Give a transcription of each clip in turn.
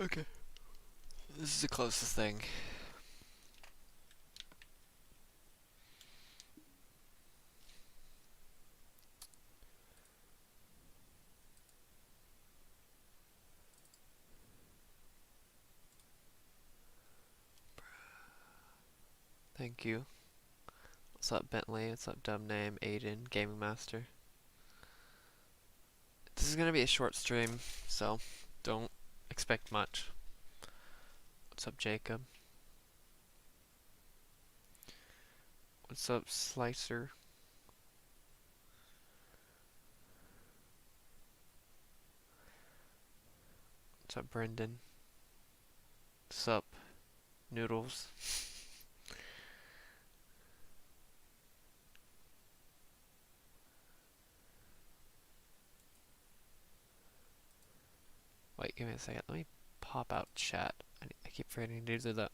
Okay. This is the closest thing. Thank you. What's up, Bentley? What's up, dumb name? Ayden, Gaming Master. This is gonna be a short stream, so don't expect much. What's up, Jacob? What's up, Slicer? What's up, Brendan? What's up, Noodles? Wait, give me a second. Let me pop out chat. I keep forgetting to do that.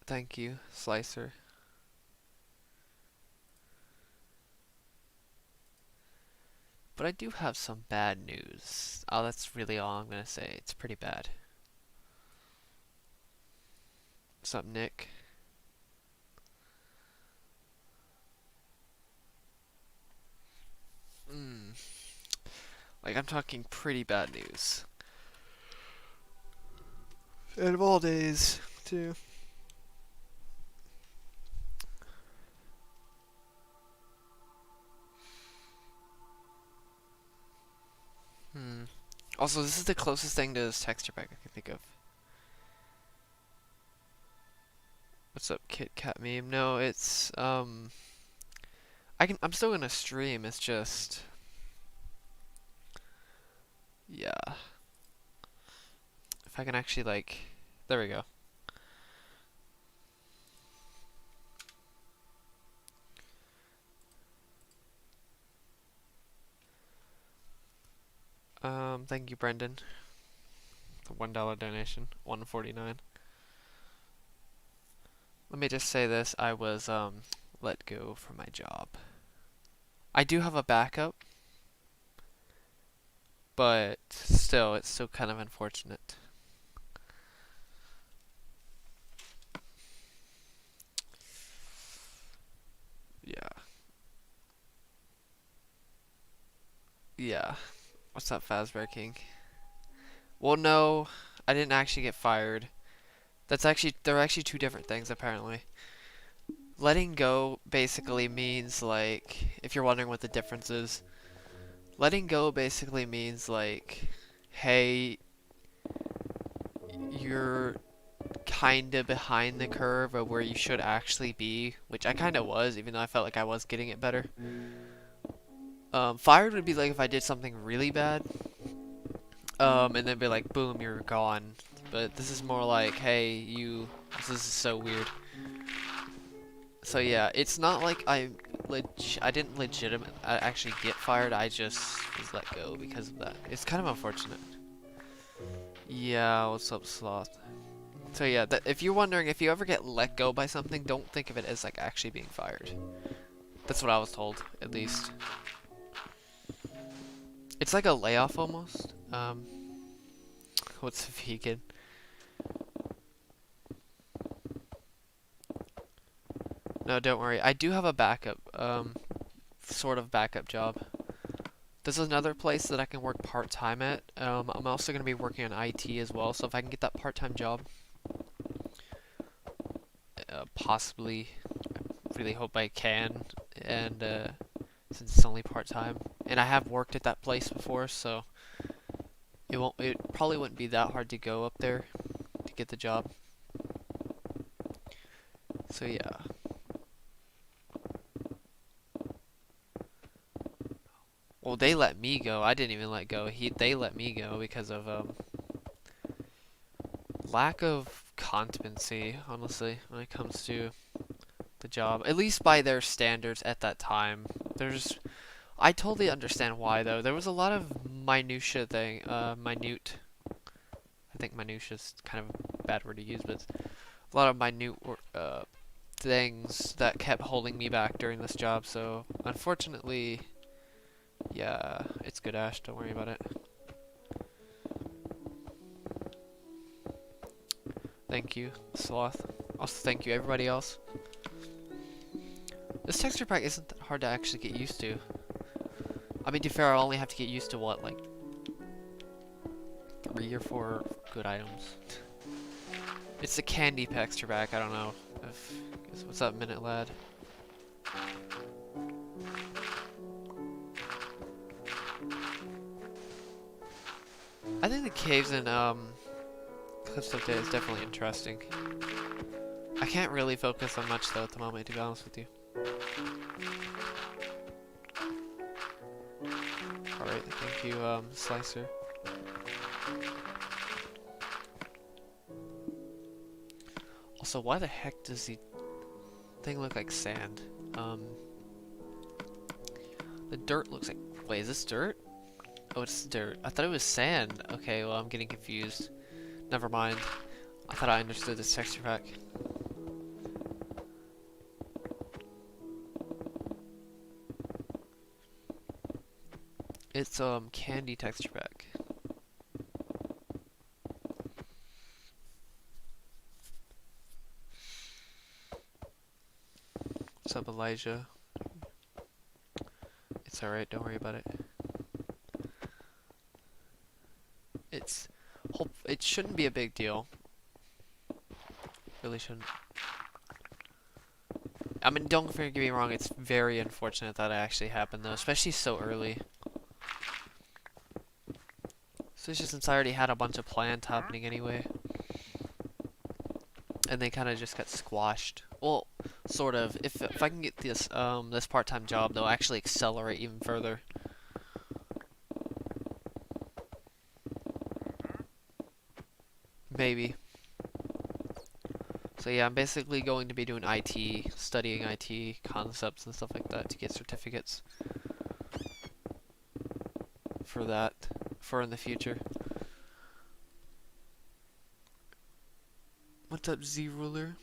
Thank you, Slicer. But I do have some bad news. Oh, that's really all I'm gonna say. It's pretty bad. What's up, Nick? Like, I'm talking pretty bad news. And of all days, too. Also, this is the closest thing to this texture pack I can think of. What's up, Kit Kat meme? No, it's I'm still gonna stream, it's just yeah. If I can actually like there we go. Thank you, Brendan. The $1 donation, $1.49. Let me just say this, I was let go from my job. I do have a backup, but still, it's still kind of unfortunate. Yeah. Yeah. What's up, Fazbear King? Well, no, I didn't actually get fired. They're actually two different things, apparently. Letting go basically means, like, if you're wondering what the difference is, letting go basically means, like, hey, you're kinda behind the curve of where you should actually be, which I kinda was, even though I felt like I was getting it better. Fired would be like if I did something really bad, and then be like, boom, you're gone. But this is more like, hey, this is so weird. So yeah, it's not like I didn't legitimately actually get fired, I just was let go because of that. It's kind of unfortunate. Yeah, what's up, Sloth? So yeah, if you're wondering, if you ever get let go by something, don't think of it as like actually being fired. That's what I was told, at least. It's like a layoff almost. What's vegan? No, don't worry. I do have a backup, sort of backup job. This is another place that I can work part-time at. I'm also going to be working on IT as well, so if I can get that part-time job, possibly, I really hope I can, and since it's only part-time, and I have worked at that place before, so it probably wouldn't be that hard to go up there to get the job. So yeah. Well, they let me go. I didn't even let go. They let me go because of lack of competency, honestly, when it comes to the job. At least by their standards at that time. I totally understand why though. There was a lot of minutia thing. Minute. I think minutia is kind of a bad word to use, but a lot of minute things that kept holding me back during this job, so unfortunately, yeah, it's good, Ash, don't worry about it. Thank you, Sloth. Also, thank you, everybody else. This texture pack isn't that hard to actually get used to. I mean, to be fair, I only have to get used to what, like 3 or 4 good items. It's the candy texture pack. I don't know. What's up, Minute Lad? I think the caves in Cliffs of Day is definitely interesting. I can't really focus on much though at the moment, to be honest with you. Alright, thank you, Slicer. Also, why the heck does the thing look like sand? The dirt looks like... Wait, is this dirt? Oh, it's dirt. I thought it was sand. Okay, well, I'm getting confused. Never mind. I thought I understood this texture pack. It's, candy texture pack. What's up, Elijah? It's alright, don't worry about it. It shouldn't be a big deal. Really shouldn't. I mean, don't get me wrong, it's very unfortunate that it actually happened though, especially so early. Especially since I already had a bunch of plans happening anyway. And they kind of just got squashed. Well, sort of. If I can get this this part-time job, they'll actually accelerate even further. Maybe. So yeah, I'm basically going to be doing IT, studying IT concepts and stuff like that to get certificates for that, for in the future. What's up, Z Ruler?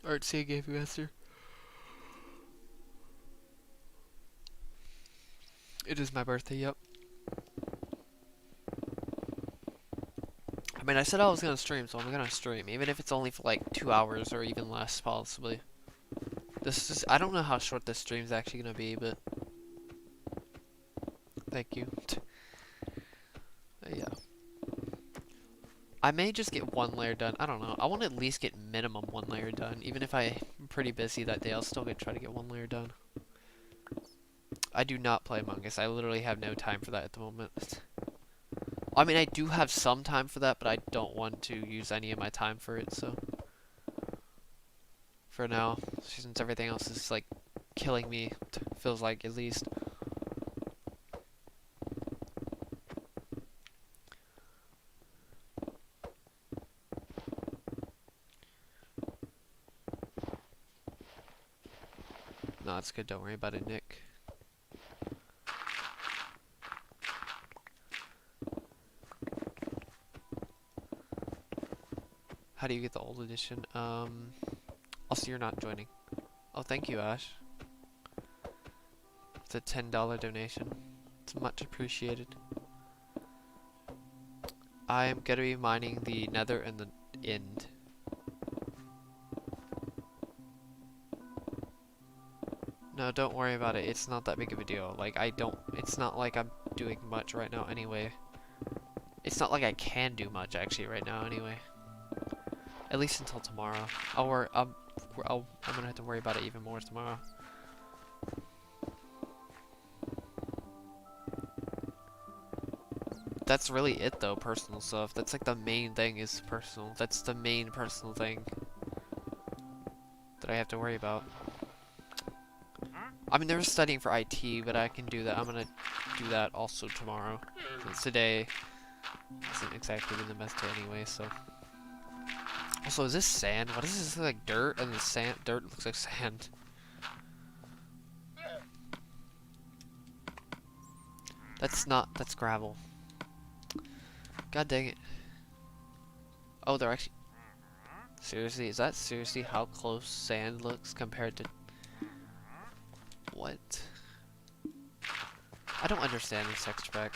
Art say gave you answer. It is my birthday, yep. I mean, I said I was gonna stream, so I'm gonna stream, even if it's only for like 2 hours or even less, possibly. This is, I don't know how short this stream's actually gonna be, but thank you. Yeah. I may just get 1 layer done. I don't know. I want to at least get minimum 1 layer done. Even if I'm pretty busy that day, I'll still try to get 1 layer done. I do not play Among Us. I literally have no time for that at the moment. I mean, I do have some time for that, but I don't want to use any of my time for it, so. For now, since everything else is, like, killing me, feels like, at least. No, it's good. Don't worry about it, Nick. How do you get the old edition? Also, you're not joining. Oh, thank you, Ash. It's a $10 donation. It's much appreciated. I am gonna be mining the Nether and the End. No, don't worry about it. It's not that big of a deal. Like, it's not like I'm doing much right now anyway. It's not like I can do much actually right now anyway. At least until tomorrow. I'm gonna have to worry about it even more tomorrow. That's really it though, personal stuff. That's like the main thing is personal. That's the main personal thing that I have to worry about. I mean, they're studying for IT, but I can do that. I'm gonna do that also tomorrow. Since today isn't exactly been the best day anyway, so. Also, is this sand? What is this? Like dirt and the sand? Dirt looks like sand. That's not. That's gravel. God dang it. Oh, they're actually Seriously, is that seriously how close sand looks compared to... What? I don't understand this texture pack.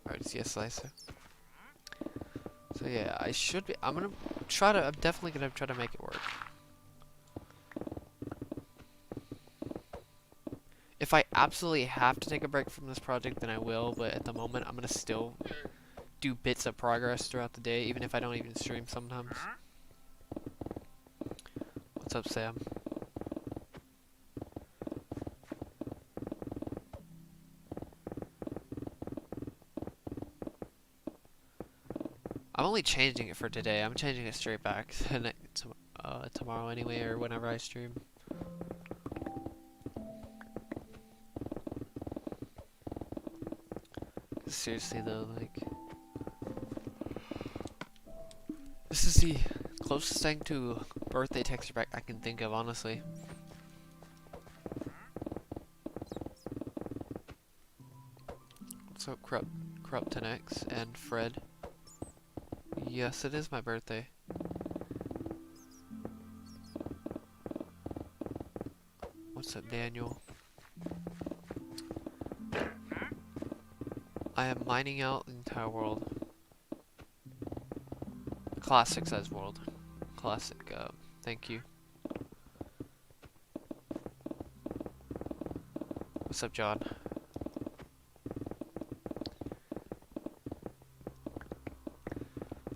Alright, see a slicer. So yeah, I should be... I'm definitely gonna try to make it work. If I absolutely have to take a break from this project, then I will, but at the moment, I'm gonna still do bits of progress throughout the day, even if I don't even stream sometimes. What's up, Sam? I'm only changing it for today. I'm changing it straight back to tomorrow anyway, or whenever I stream. Seriously though, like, this is the closest thing to birthday texture pack I can think of, honestly. What's up, Corrupt10X and Fred? Yes, it is my birthday. What's up, Daniel? I am mining out the entire world. Classic size world. Classic, thank you. What's up, John?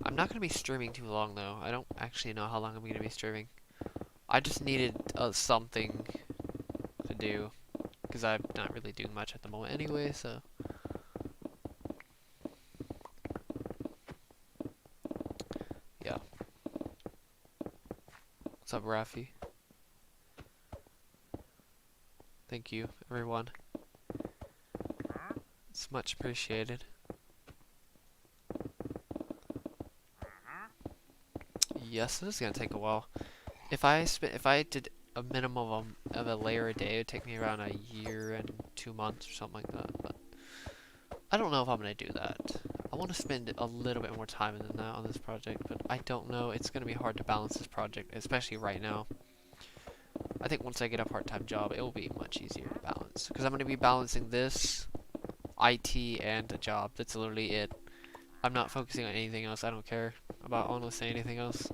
I'm not gonna be streaming too long though. I don't actually know how long I'm gonna be streaming. I just needed something to do, because I'm not really doing much at the moment anyway, so. Yeah. What's up, Rafi? Thank you, everyone. It's much appreciated. Yes, it is gonna take a while. If I did a minimum of a layer a day, it would take me around a year and 2 months or something like that. But I don't know if I'm gonna do that. I want to spend a little bit more time than that on this project, but I don't know. It's gonna be hard to balance this project, especially right now. I think once I get a part-time job, it will be much easier to balance, because I'm gonna be balancing this, IT, and a job. That's literally it. I'm not focusing on anything else. I don't care about honestly anything else.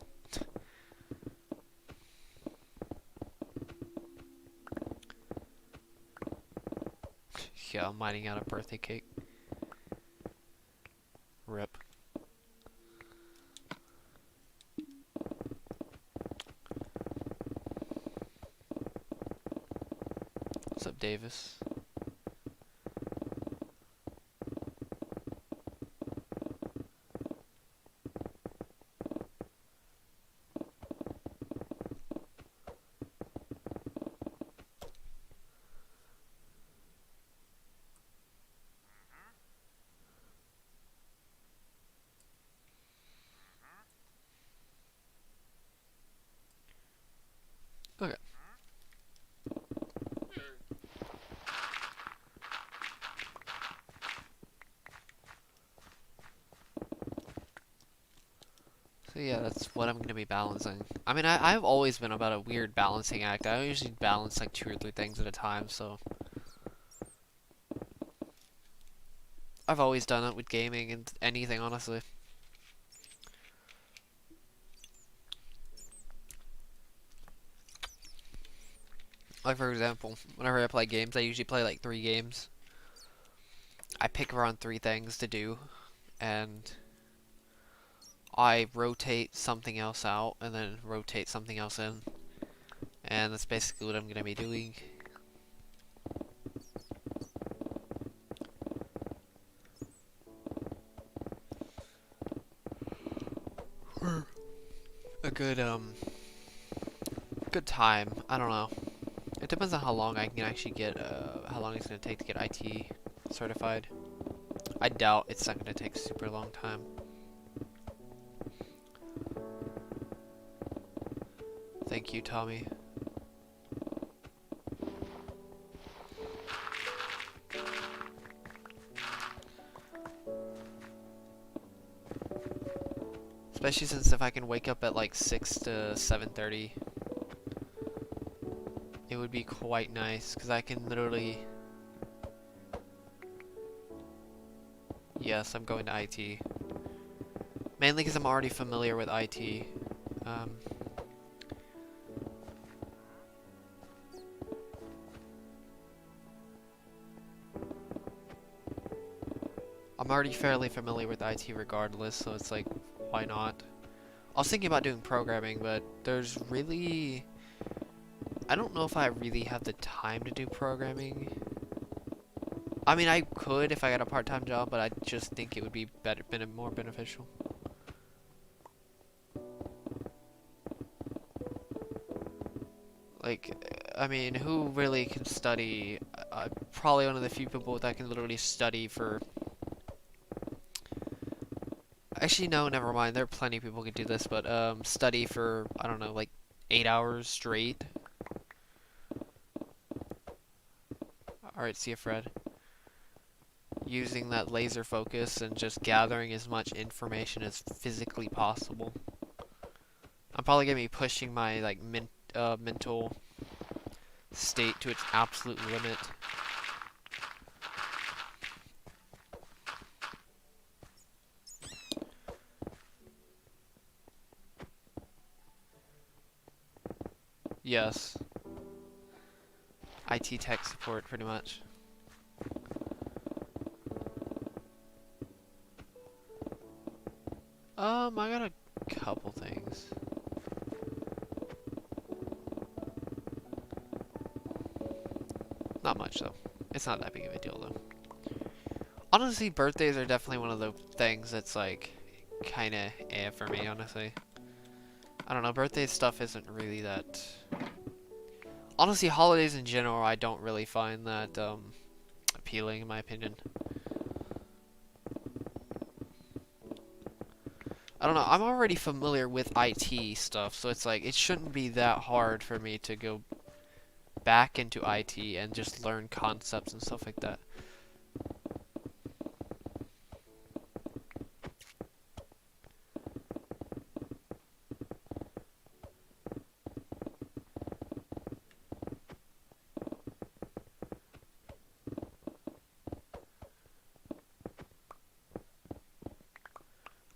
Yeah, I'm mining out a birthday cake. Rip. What's up, Davis? Okay. So yeah, that's what I'm gonna be balancing. I mean, I've always been about a weird balancing act. I usually balance like 2 or 3 things at a time, so. I've always done it with gaming and anything, honestly. Like, for example, whenever I play games, I usually play like 3 games. I pick around 3 things to do, and I rotate something else out, and then rotate something else in. And that's basically what I'm going to be doing. For a good time. I don't know. It depends on how long I can actually get, how long it's going to take to get IT certified. I doubt it's not going to take a super long time. Thank you, Tommy. Especially since if I can wake up at like 6 to 7:30, it would be quite nice, because I can literally... Yes, I'm going to IT. Mainly because I'm already familiar with IT. I'm already fairly familiar with IT regardless, so it's like, why not? I was thinking about doing programming, but there's really... I don't know if I really have the time to do programming. I mean, I could if I got a part-time job, but I just think it would be better, more beneficial. Like, I mean, who really can study? Probably one of the few people that can literally study for... Actually, no, never mind. There are plenty of people who can do this, but study for, I don't know, like 8 hours straight. Alright, see you, Fred. Using that laser focus and just gathering as much information as physically possible. I'm probably gonna be pushing my like mental state to its absolute limit. Yes. IT tech support, pretty much. I got a couple things. Not much, though. It's not that big of a deal, though. Honestly, birthdays are definitely one of the things that's, like, kinda for me, honestly. I don't know, birthday stuff isn't really that... Honestly, holidays in general, I don't really find that, appealing, in my opinion. I don't know, I'm already familiar with IT stuff, so it's like, it shouldn't be that hard for me to go back into IT and just learn concepts and stuff like that.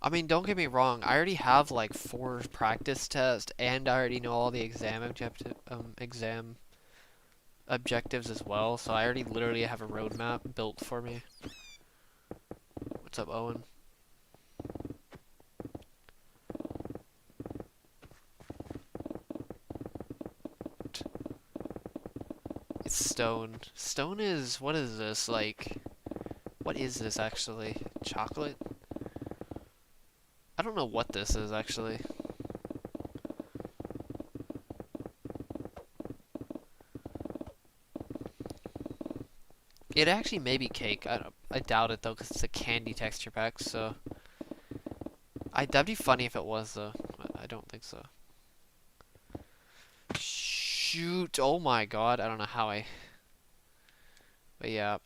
I mean, don't get me wrong, I already have like 4 practice tests, and I already know all the exam objectives as well, so I already literally have a roadmap built for me. What's up, Owen? It's stone. Stone is, what is this, like, what is this actually? Chocolate? I don't know what this is, actually. It actually may be cake. I doubt it, though, because it's a candy texture pack, so... that'd be funny if it was, though. I don't think so. Shoot! Oh my god, I don't know how I... But yeah.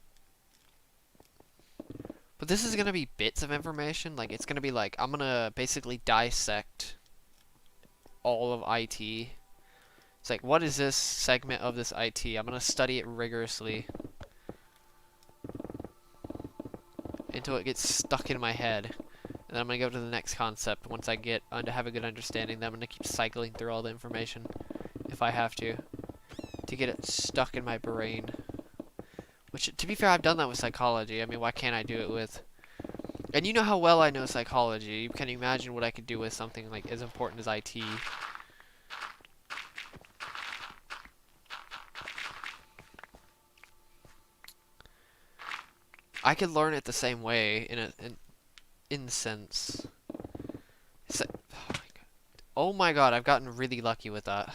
But this is gonna be bits of information. Like, it's gonna be like, I'm gonna basically dissect all of IT. It's like, what is this segment of this IT? I'm gonna study it rigorously until it gets stuck in my head. And then I'm gonna go to the next concept once I get have a good understanding. Then I'm gonna keep cycling through all the information, if I have to get it stuck in my brain. Which, to be fair, I've done that with psychology. I mean, why can't I do it with... And you know how well I know psychology. Can you imagine what I could do with something like as important as IT? I could learn it the same way in the sense. Oh my god, I've gotten really lucky with that.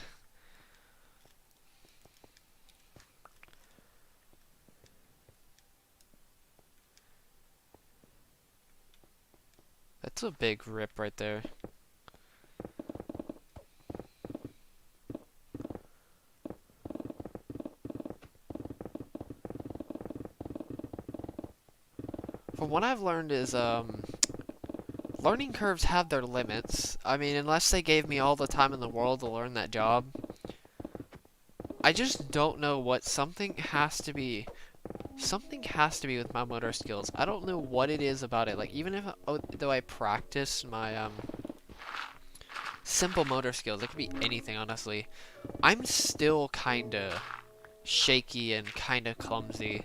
That's a big rip right there. From what I've learned is, learning curves have their limits. I mean, unless they gave me all the time in the world to learn that job, I just don't know what something has to be. Something has to be with my motor skills. I don't know what it is about it. Like, even if, though I practice my, simple motor skills, it could be anything, honestly. I'm still kinda shaky and kinda clumsy.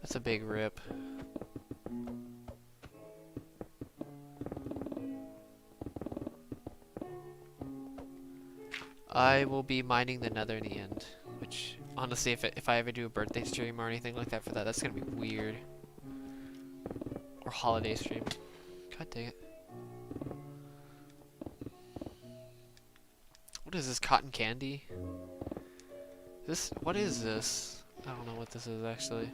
That's a big rip. I will be mining the Nether in the end, which honestly, if I ever do a birthday stream or anything like that for that, that's gonna be weird. Or holiday stream. God dang it. What is this, cotton candy? What is this? I don't know what this is actually.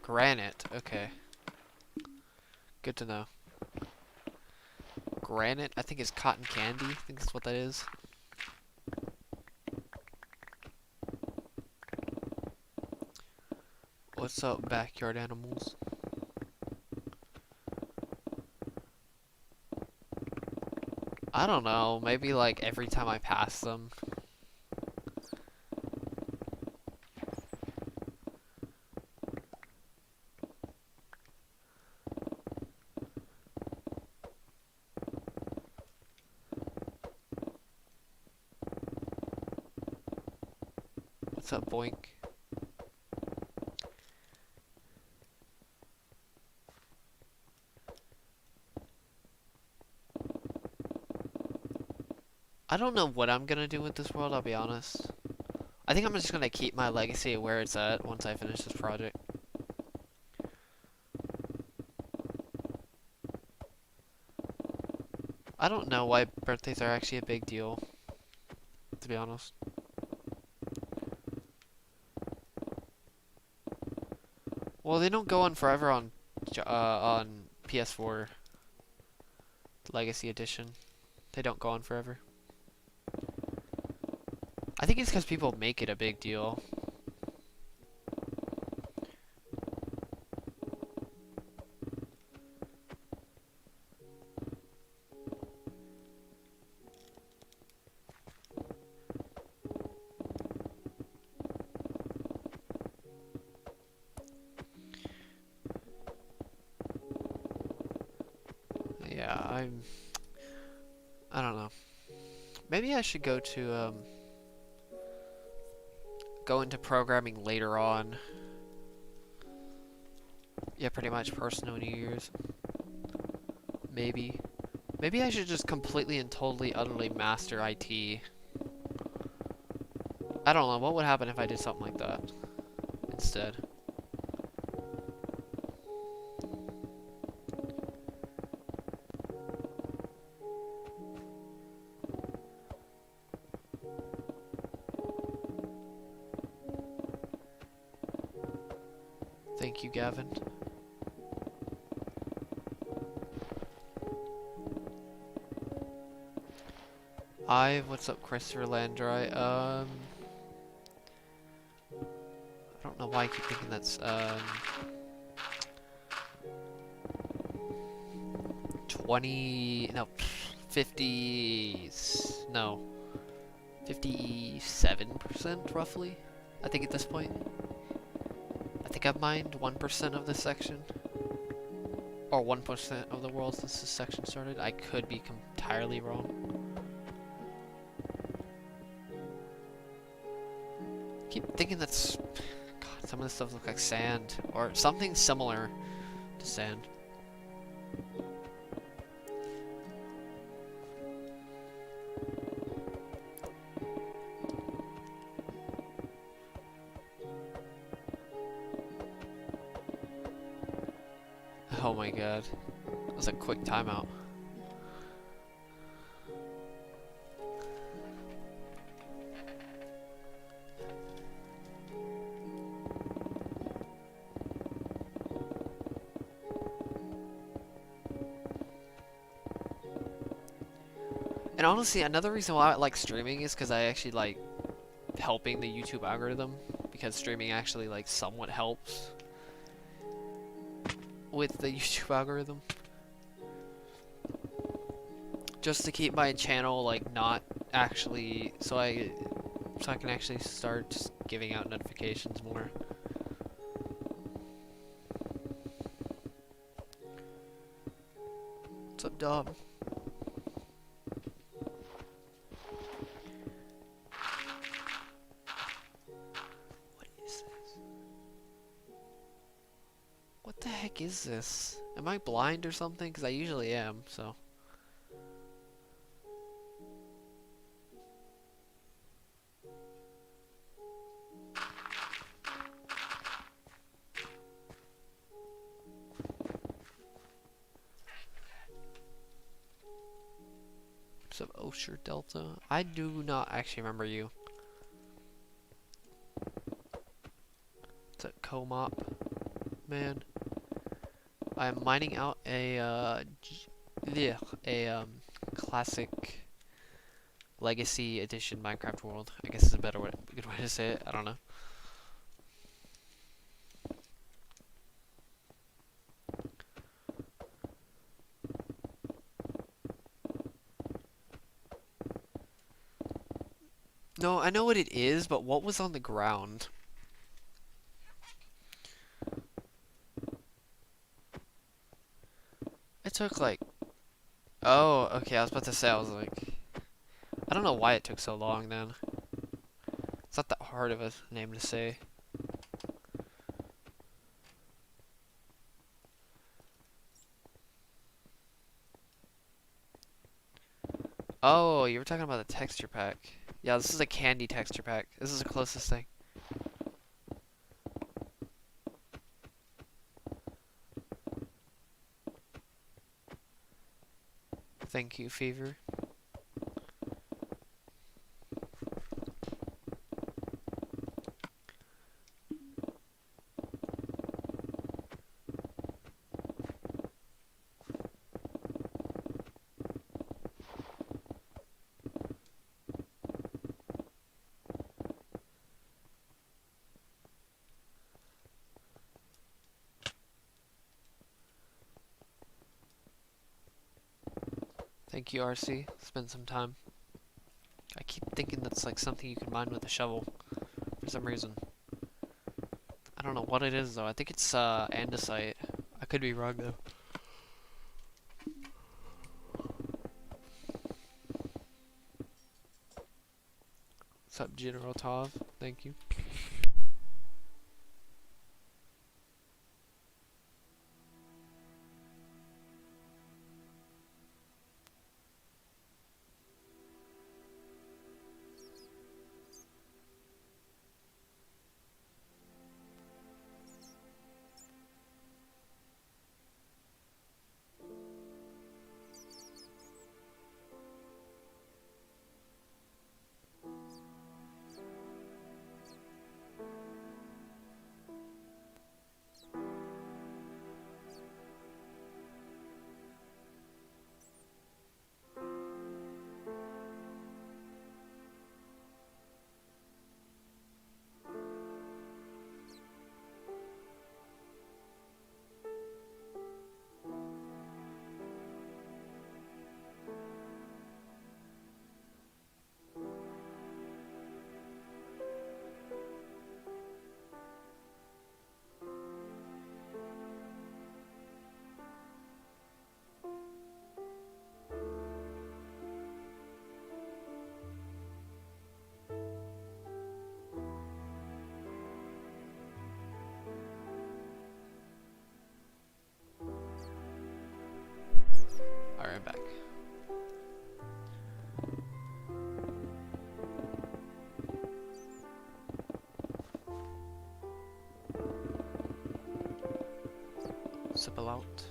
Granite, okay. Good to know. Granite, I think is cotton candy. I think that's what that is. What's up, backyard animals? I don't know, maybe like every time I pass them. What's up, Boink? I don't know what I'm gonna do with this world, I'll be honest. I think I'm just gonna keep my legacy where it's at once I finish this project. I don't know why birthdays are actually a big deal, to be honest. Well, they don't go on forever on PS4 Legacy Edition. They don't go on forever. I think it's because people make it a big deal. Yeah, I don't know. Maybe I should go to, go into programming later on. Yeah, pretty much personal New Year's. Maybe. Maybe I should just completely and totally, utterly master IT. I don't know, what would happen if I did something like that instead? Thank you, Gavin. What's up, Christopher Landry? I don't know why I keep thinking that's, 20, no, 50s, no, 57% roughly, I think at this point. I think I've mined 1% of this section. Or 1% of the world since this section started. I could be entirely wrong. I keep thinking that's... God, some of this stuff looks like sand. Or something similar to sand. Oh my god. That was a quick timeout. And honestly, another reason why I like streaming is because I actually like helping the YouTube algorithm, because streaming actually like somewhat helps with the YouTube algorithm. Just to keep my channel like not actually so I can actually start just giving out notifications more. What's up, Dom? What is this? What the heck is this? Am I blind or something? Because I usually am, so. Of Osher Delta. I do not actually remember you. It's a co-op, man. I'm mining out a classic legacy edition Minecraft world. I guess is a better way, good way to say it. I don't know. No, I know what it is, but what was on the ground? It took like... Oh, okay, I was about to say, I was like... I don't know why it took so long then. It's not that hard of a name to say. Oh, you were talking about the texture pack. Yeah, this is a candy texture pack. This is the closest thing. Thank you, Fever. Thank you, RC. Spend some time. I keep thinking that's like something you can mine with a shovel for some reason. I don't know what it is though. I think it's andesite. I could be wrong though. What's up, General Tov? Thank you. Alright, I'm back. Sipple out.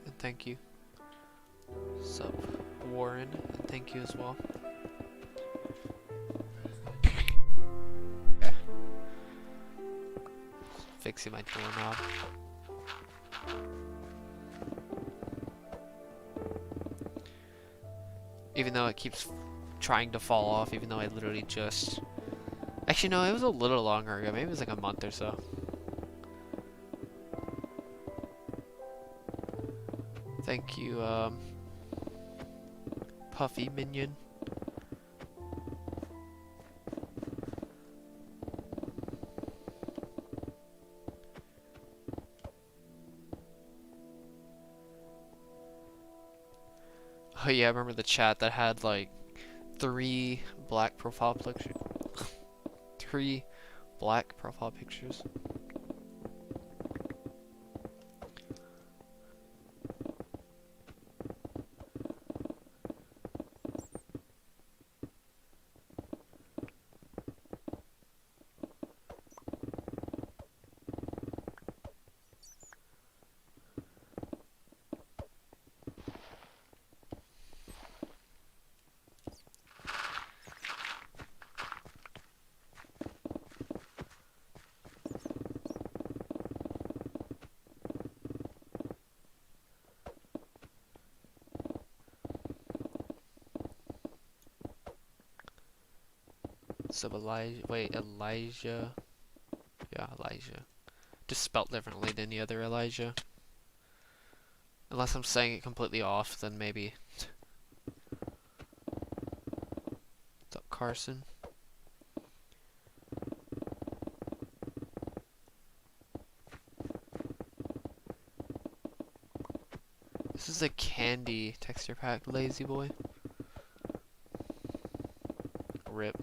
And thank you. Sup, Warren, and thank you as well. Fixing my doorknob. Even though it keeps trying to fall off, even though I literally just... Actually, no, it was a little longer ago. Maybe it was like a month or so. Thank you, Puffy Minion. Oh yeah, I remember the chat that had like 3 black profile pictures. 3 black profile pictures. So Elijah. Yeah, Elijah. Just spelt differently than the other Elijah. Unless I'm saying it completely off, then maybe. What's up, Carson? This is a candy texture pack, lazy boy. Rip.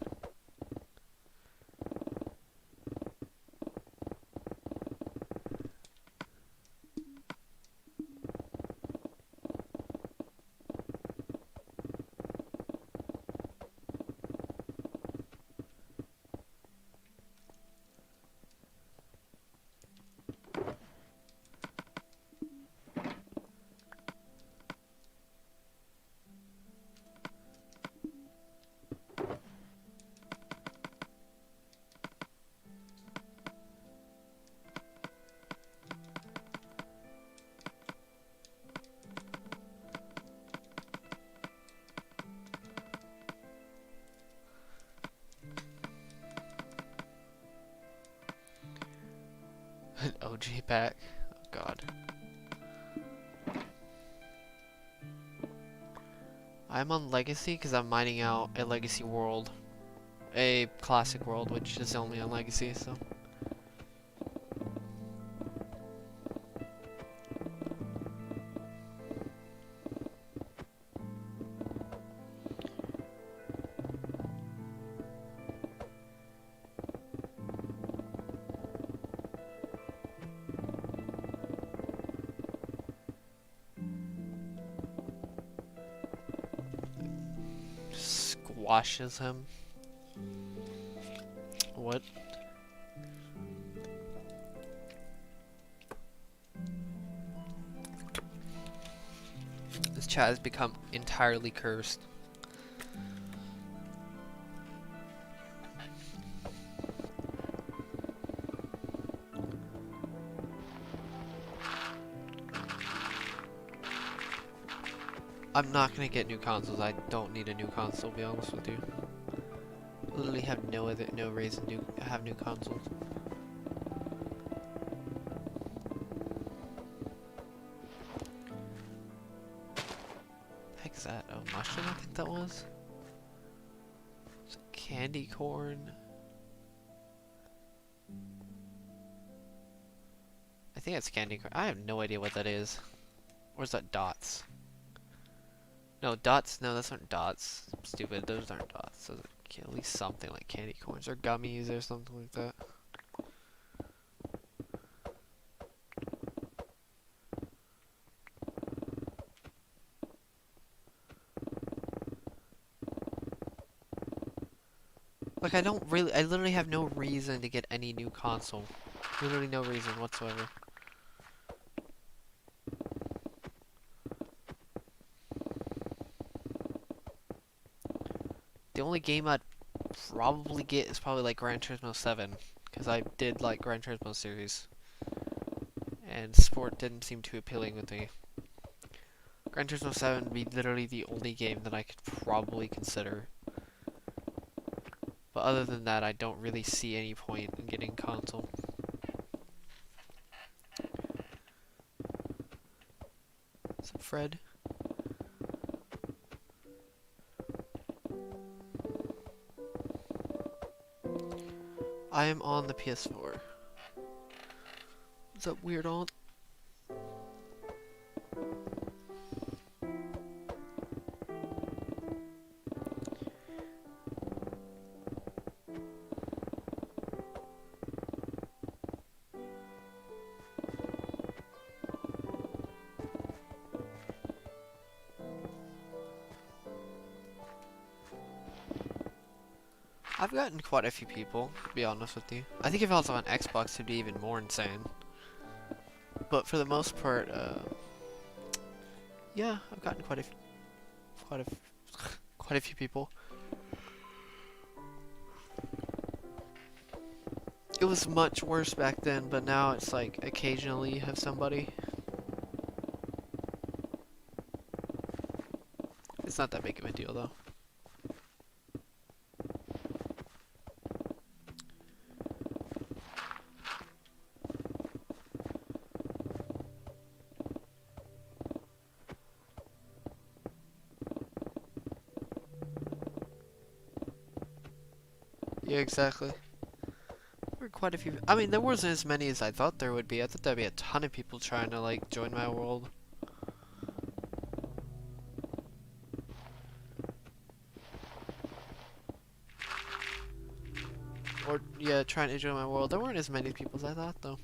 An OG pack. Oh god. I'm on Legacy because I'm mining out a Legacy world. A classic world, which is only on Legacy, so. Squashes him. What? This chat has become entirely cursed. I'm not gonna get new consoles. I don't need a new console, to be honest with you. Literally have no reason to have new consoles. The heck is that? Oh, mushroom, I think that was. It's a candy corn. I think it's candy corn. I have no idea what that is. Or is that dots? No, dots. No, those aren't dots. Stupid. Those aren't dots. Those are at least something like candy corns or gummies or something like that. Like, I literally have no reason to get any new console. Literally no reason whatsoever. The only game I'd probably get is probably like Gran Turismo 7, because I did like Gran Turismo series, and sport didn't seem too appealing with me. Gran Turismo 7 would be literally the only game that I could probably consider. But other than that, I don't really see any point in getting console. What's up, Fred? I am on the PS4. What's up, weird aunt? I've gotten quite a few people, to be honest with you. I think if I was on Xbox, it'd be even more insane. But for the most part, yeah, I've gotten quite a few people. It was much worse back then, but now it's like occasionally you have somebody. It's not that big of a deal though. Yeah, exactly. There were quite a few. I mean, there wasn't as many as I thought there would be. I thought there'd be a ton of people trying to like join my world. Or yeah, trying to join my world. There weren't as many people as I thought though.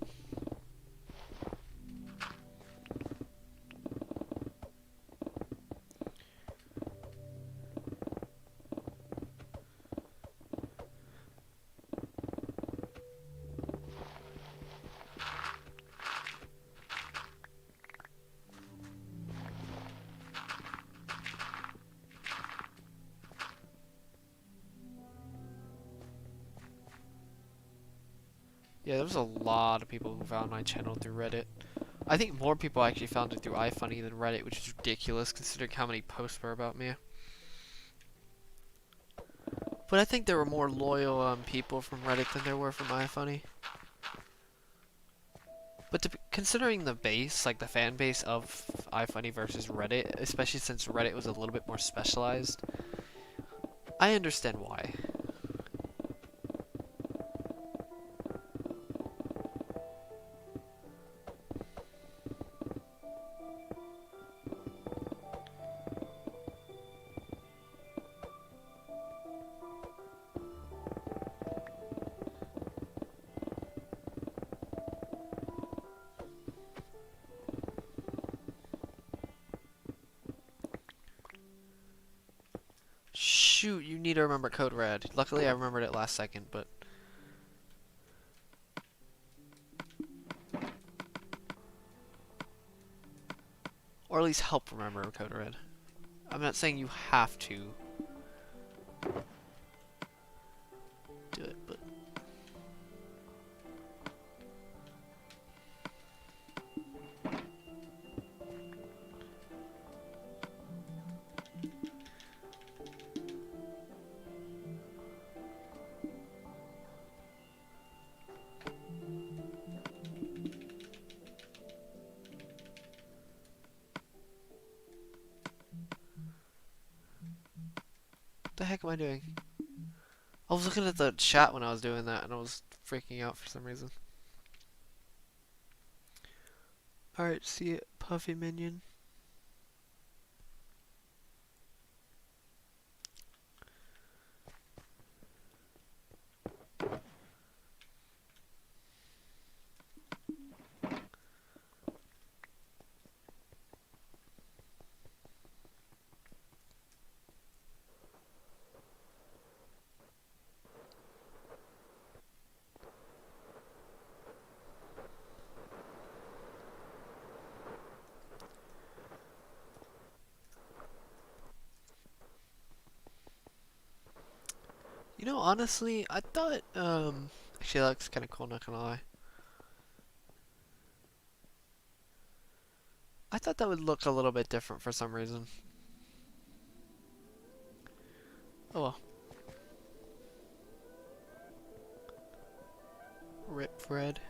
Yeah, there was a lot of people who found my channel through Reddit. I think more people actually found it through iFunny than Reddit, which is ridiculous considering how many posts were about me. But I think there were more loyal people from Reddit than there were from iFunny. But considering the base, like the fan base of iFunny versus Reddit, especially since Reddit was a little bit more specialized, I understand why. Shoot, you need to remember code red. Luckily I remembered it last second, but... Or at least help remember code red. I'm not saying you have to do it, but... What the heck am I doing? I was looking at the chat when I was doing that and I was freaking out for some reason. Alright, see it, Puffy Minion. You know, honestly, I thought, actually that looks kinda cool, not gonna lie. I thought that would look a little bit different for some reason. Oh well. Rip Fred.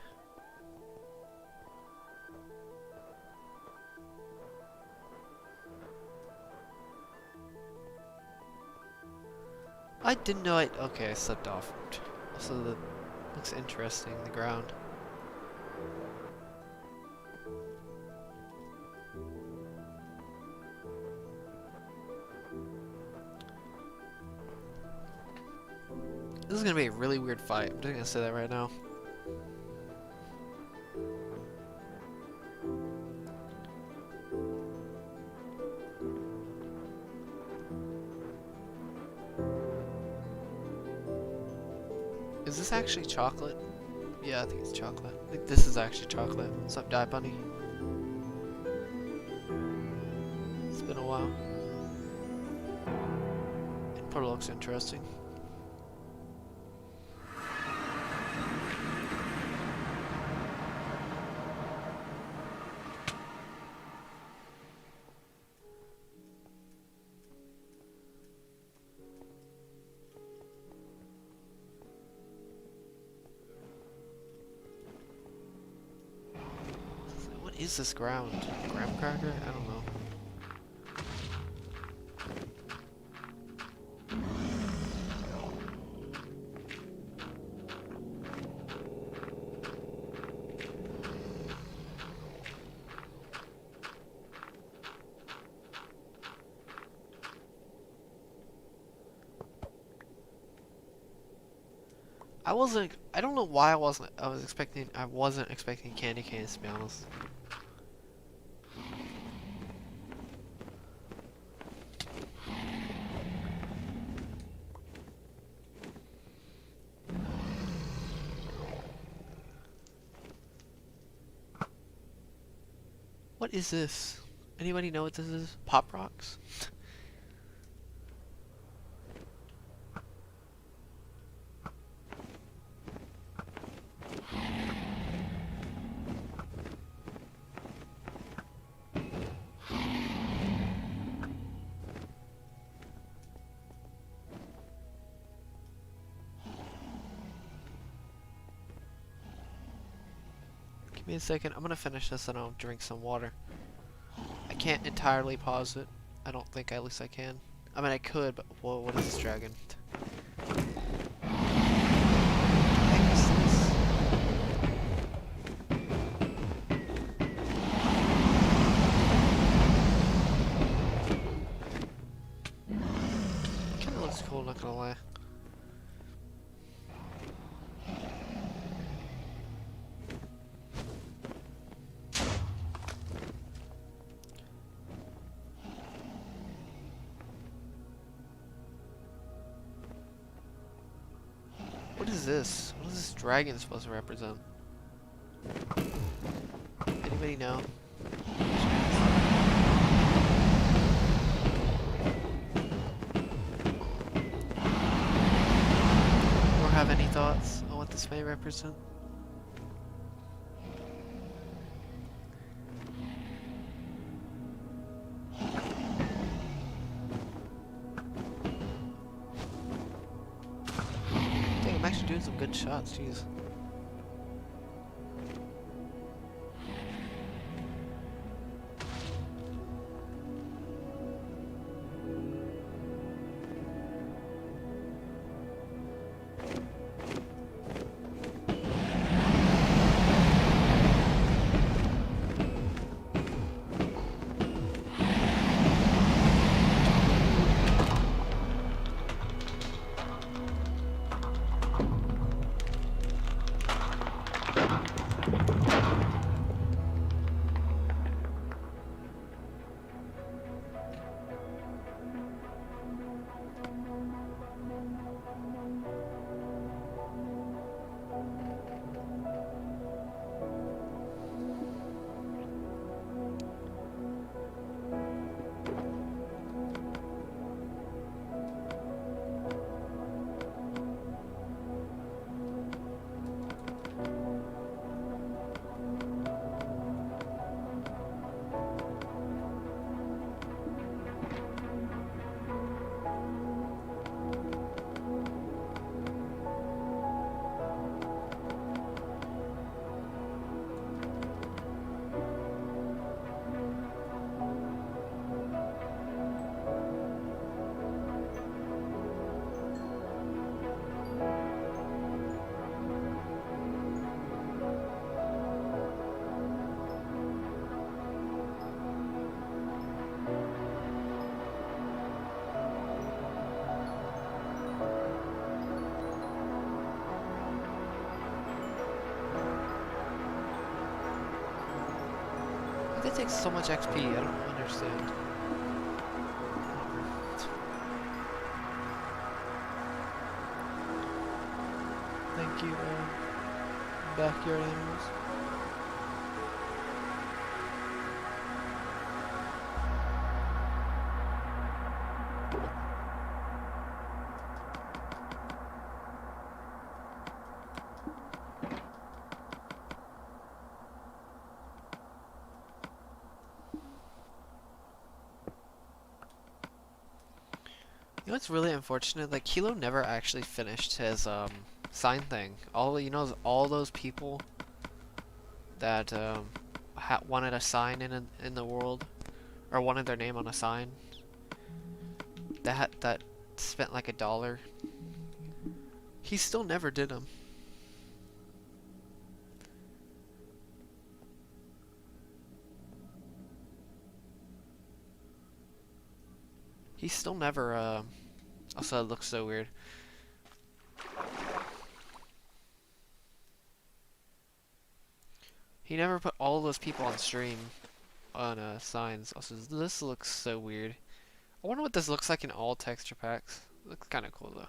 I didn't know I... Okay, I slipped off. Also, that looks interesting, the ground. This is gonna be a really weird fight. I'm just gonna say that right now. Is this actually chocolate? Yeah, I think it's chocolate. I think this is actually chocolate. What's up, Die Bunny? It's been a while. It probably looks interesting. What is this ground? Graham cracker? I don't know. I don't know why I wasn't expecting candy canes, to be honest. What is this? Anybody know what this is? Pop rocks? Give me a second. I'm gonna finish this and I'll drink some water. I can't entirely pause it. I don't think at least I can. I mean I could, but whoa, what is this dragon? Kinda looks cool, not gonna lie. What is this? What is this dragon supposed to represent? Anybody know? Or have any thoughts on what this may represent? I'm actually doing some good shots, jeez. it take so much XP? I don't understand. Thank you, backyard animals. You know what's really unfortunate? Like Kilo never actually finished his sign thing. All those people that wanted a sign in the world, or wanted their name on a sign. That spent like $1. He still never did them. He still never, also it looks so weird. He never put all those people on stream on signs. Also, this looks so weird. I wonder what this looks like in all texture packs. Looks kind of cool though.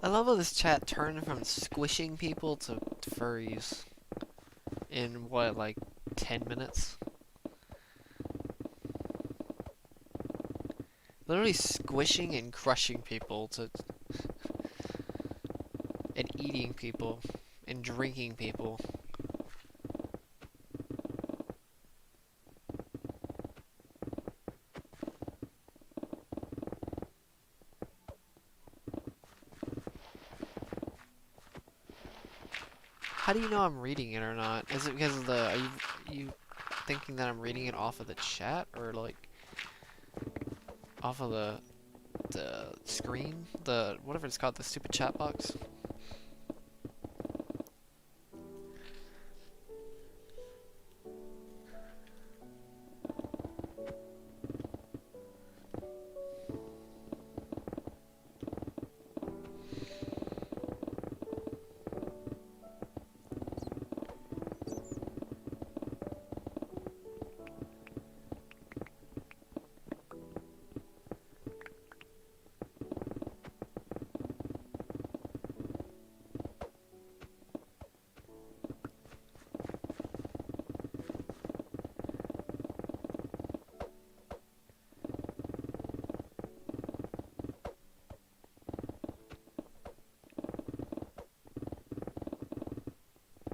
I love how this chat turned from squishing people to furries in what, like 10 minutes? Literally squishing and crushing people to and eating people and drinking people. How do you know I'm reading it or not? Is it because of the, are you thinking that I'm reading it off of the chat, or like off of the screen? The, whatever it's called, the stupid chat box?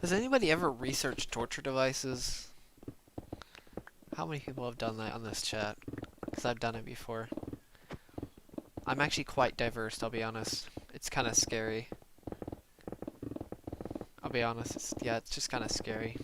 Has anybody ever researched torture devices? How many people have done that on this chat? Because I've done it before. I'm actually quite diverse, I'll be honest. It's kind of scary. I'll be honest. It's just kind of scary.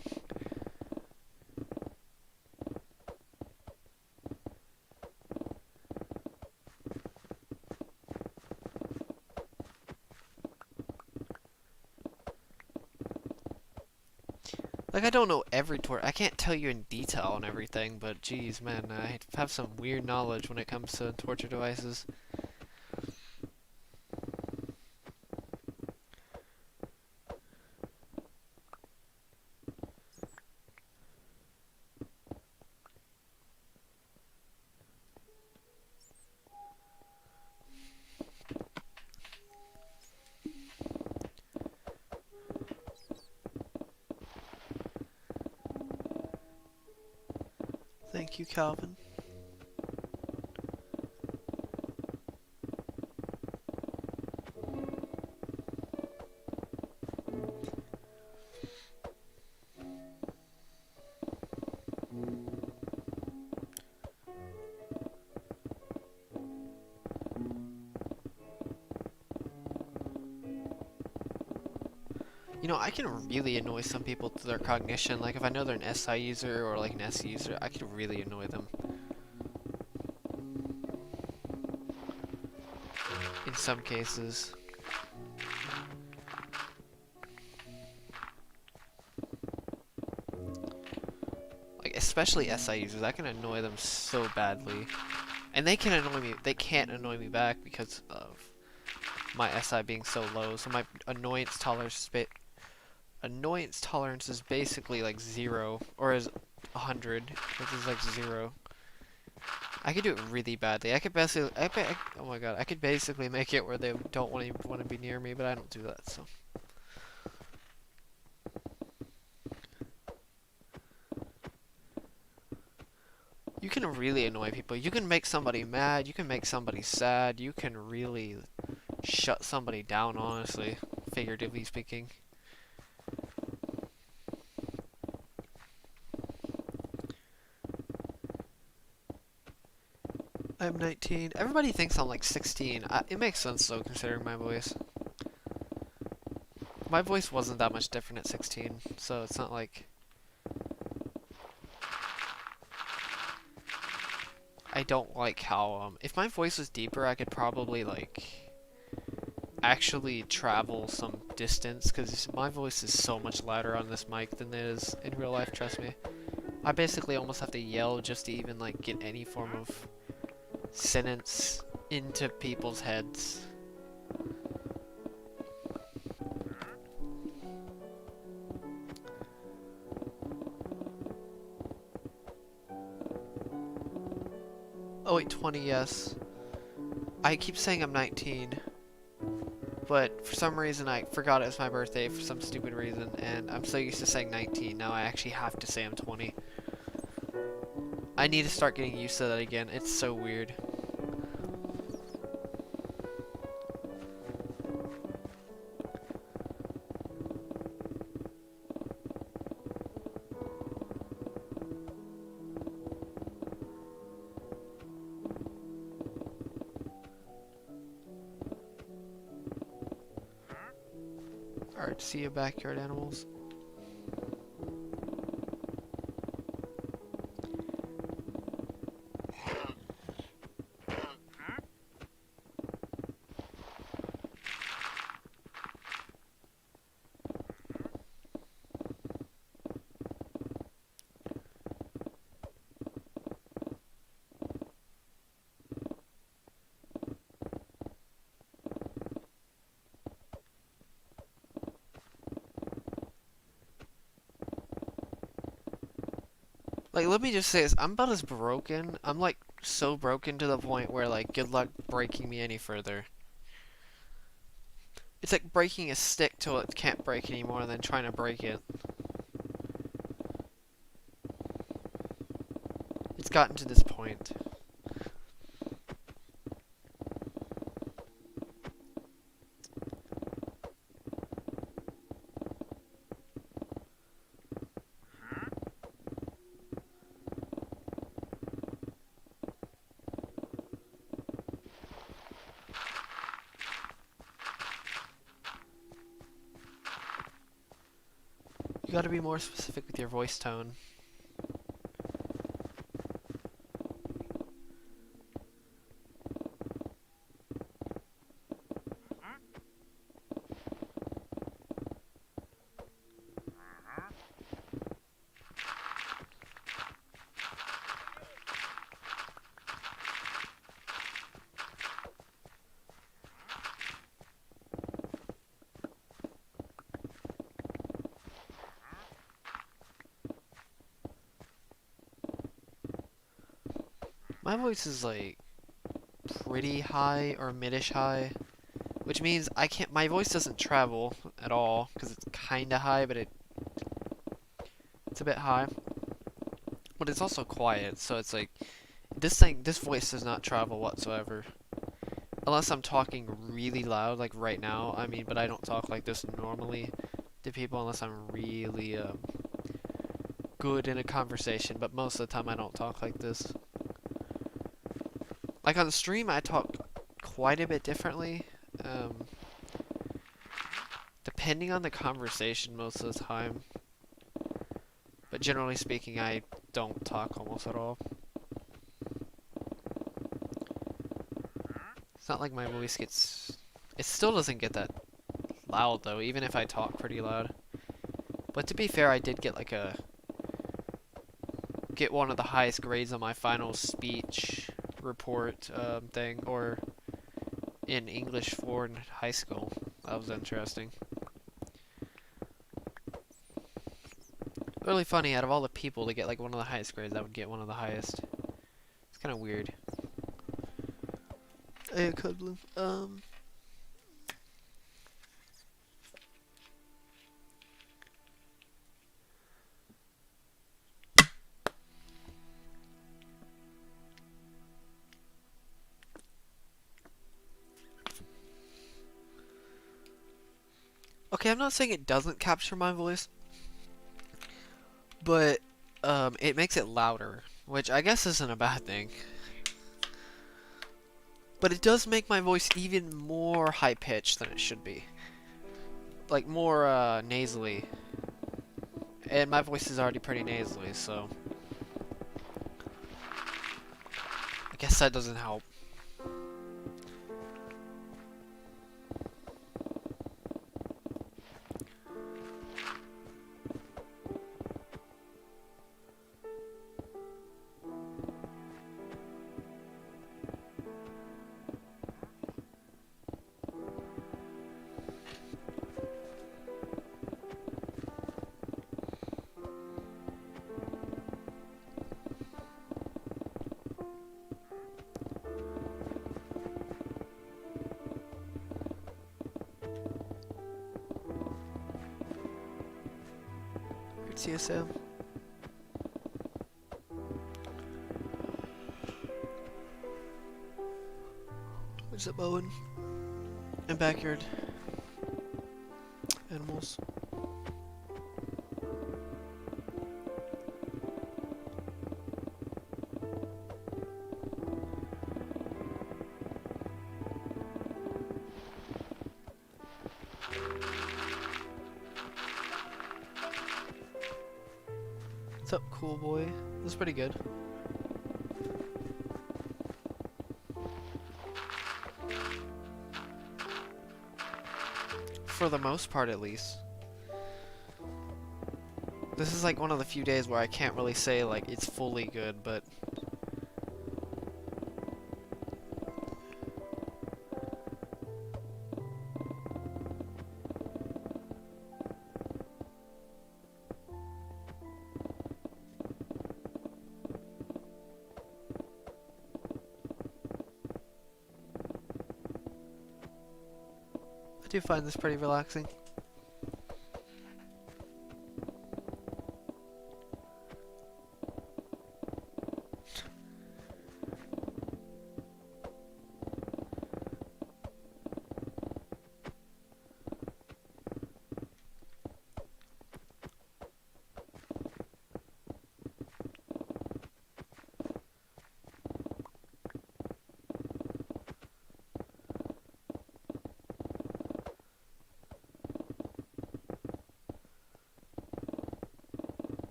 Like, I don't know every torch. I can't tell you in detail on everything, but geez, man, I have some weird knowledge when it comes to torture devices. Thank you, Calvin. You know, I can really annoy some people to their cognition. Like, if I know they're an SI user or like an S user, I can really annoy them. In some cases. Like, especially SI users, I can annoy them so badly. And they can annoy me, they can't annoy me back because of my SI being so low. So my annoyance tolerance is basically like 0, or is 100, which is like 0. I could do it really badly. I could basically, oh my god, I could basically make it where they don't want to be near me, but I don't do that, so. You can really annoy people. You can make somebody mad, you can make somebody sad, you can really shut somebody down, honestly, figuratively speaking. I'm 19. Everybody thinks I'm like 16. It makes sense though, considering my voice. My voice wasn't that much different at 16, so it's not like... I don't like how, if my voice was deeper, I could probably, like, actually travel some distance, because my voice is so much louder on this mic than it is in real life, trust me. I basically almost have to yell just to even, like, get any form of sentence into people's heads. Oh wait, 20, yes. I keep saying I'm 19, but for some reason I forgot it was my birthday for some stupid reason, and I'm so used to saying 19, now I actually have to say I'm 20. I need to start getting used to that again, it's so weird. Alright, see you backyard animals. Like, let me just say this, I'm about as broken, I'm like so broken to the point where like, good luck breaking me any further. It's like breaking a stick till it can't break anymore and then trying to break it. It's gotten to this point. gotta be more specific with your voice tone. My voice is like pretty high or midish high, which means I can't. My voice doesn't travel at all because it's kind of high, but it's a bit high. But it's also quiet, so it's like this voice does not travel whatsoever, unless I'm talking really loud, like right now. I mean, but I don't talk like this normally to people unless I'm really good in a conversation. But most of the time, I don't talk like this. Like on stream, I talk quite a bit differently, depending on the conversation most of the time. But generally speaking, I don't talk almost at all. It's not like my voice gets... It still doesn't get that loud though, even if I talk pretty loud. But to be fair, I did get like get one of the highest grades on my final speech report thing, or in English 4 in high school. That was interesting. Really funny, out of all the people to get like one of the highest grades, I would get one of the highest. It's kind of weird. Hey, Code Blue. Okay, I'm not saying it doesn't capture my voice, but it makes it louder, which I guess isn't a bad thing. But it does make my voice even more high-pitched than it should be. Like, more nasally. And my voice is already pretty nasally, so I guess that doesn't help. CSM. What's up, Owen? And backyard animals. What's up, cool boy? That's pretty good. For the most part, at least. This is like one of the few days where I can't really say like it's fully good, but I do find this pretty relaxing.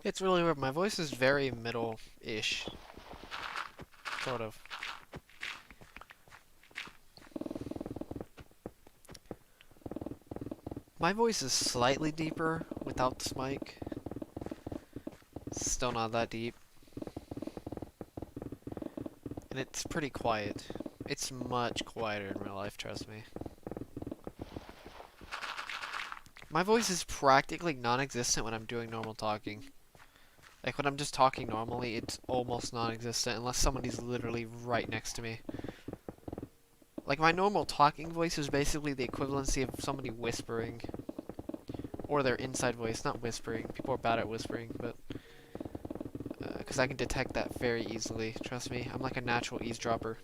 It's really weird. My voice is very middle-ish. Sort of. My voice is slightly deeper without this mic. Still not that deep. And it's pretty quiet. It's much quieter in real life, trust me. My voice is practically non-existent when I'm doing normal talking. Like when I'm just talking normally, it's almost non-existent unless somebody's literally right next to me. Like my normal talking voice is basically the equivalency of somebody whispering. Or their inside voice, not whispering. People are bad at whispering, but... because I can detect that very easily, trust me. I'm like a natural eavesdropper.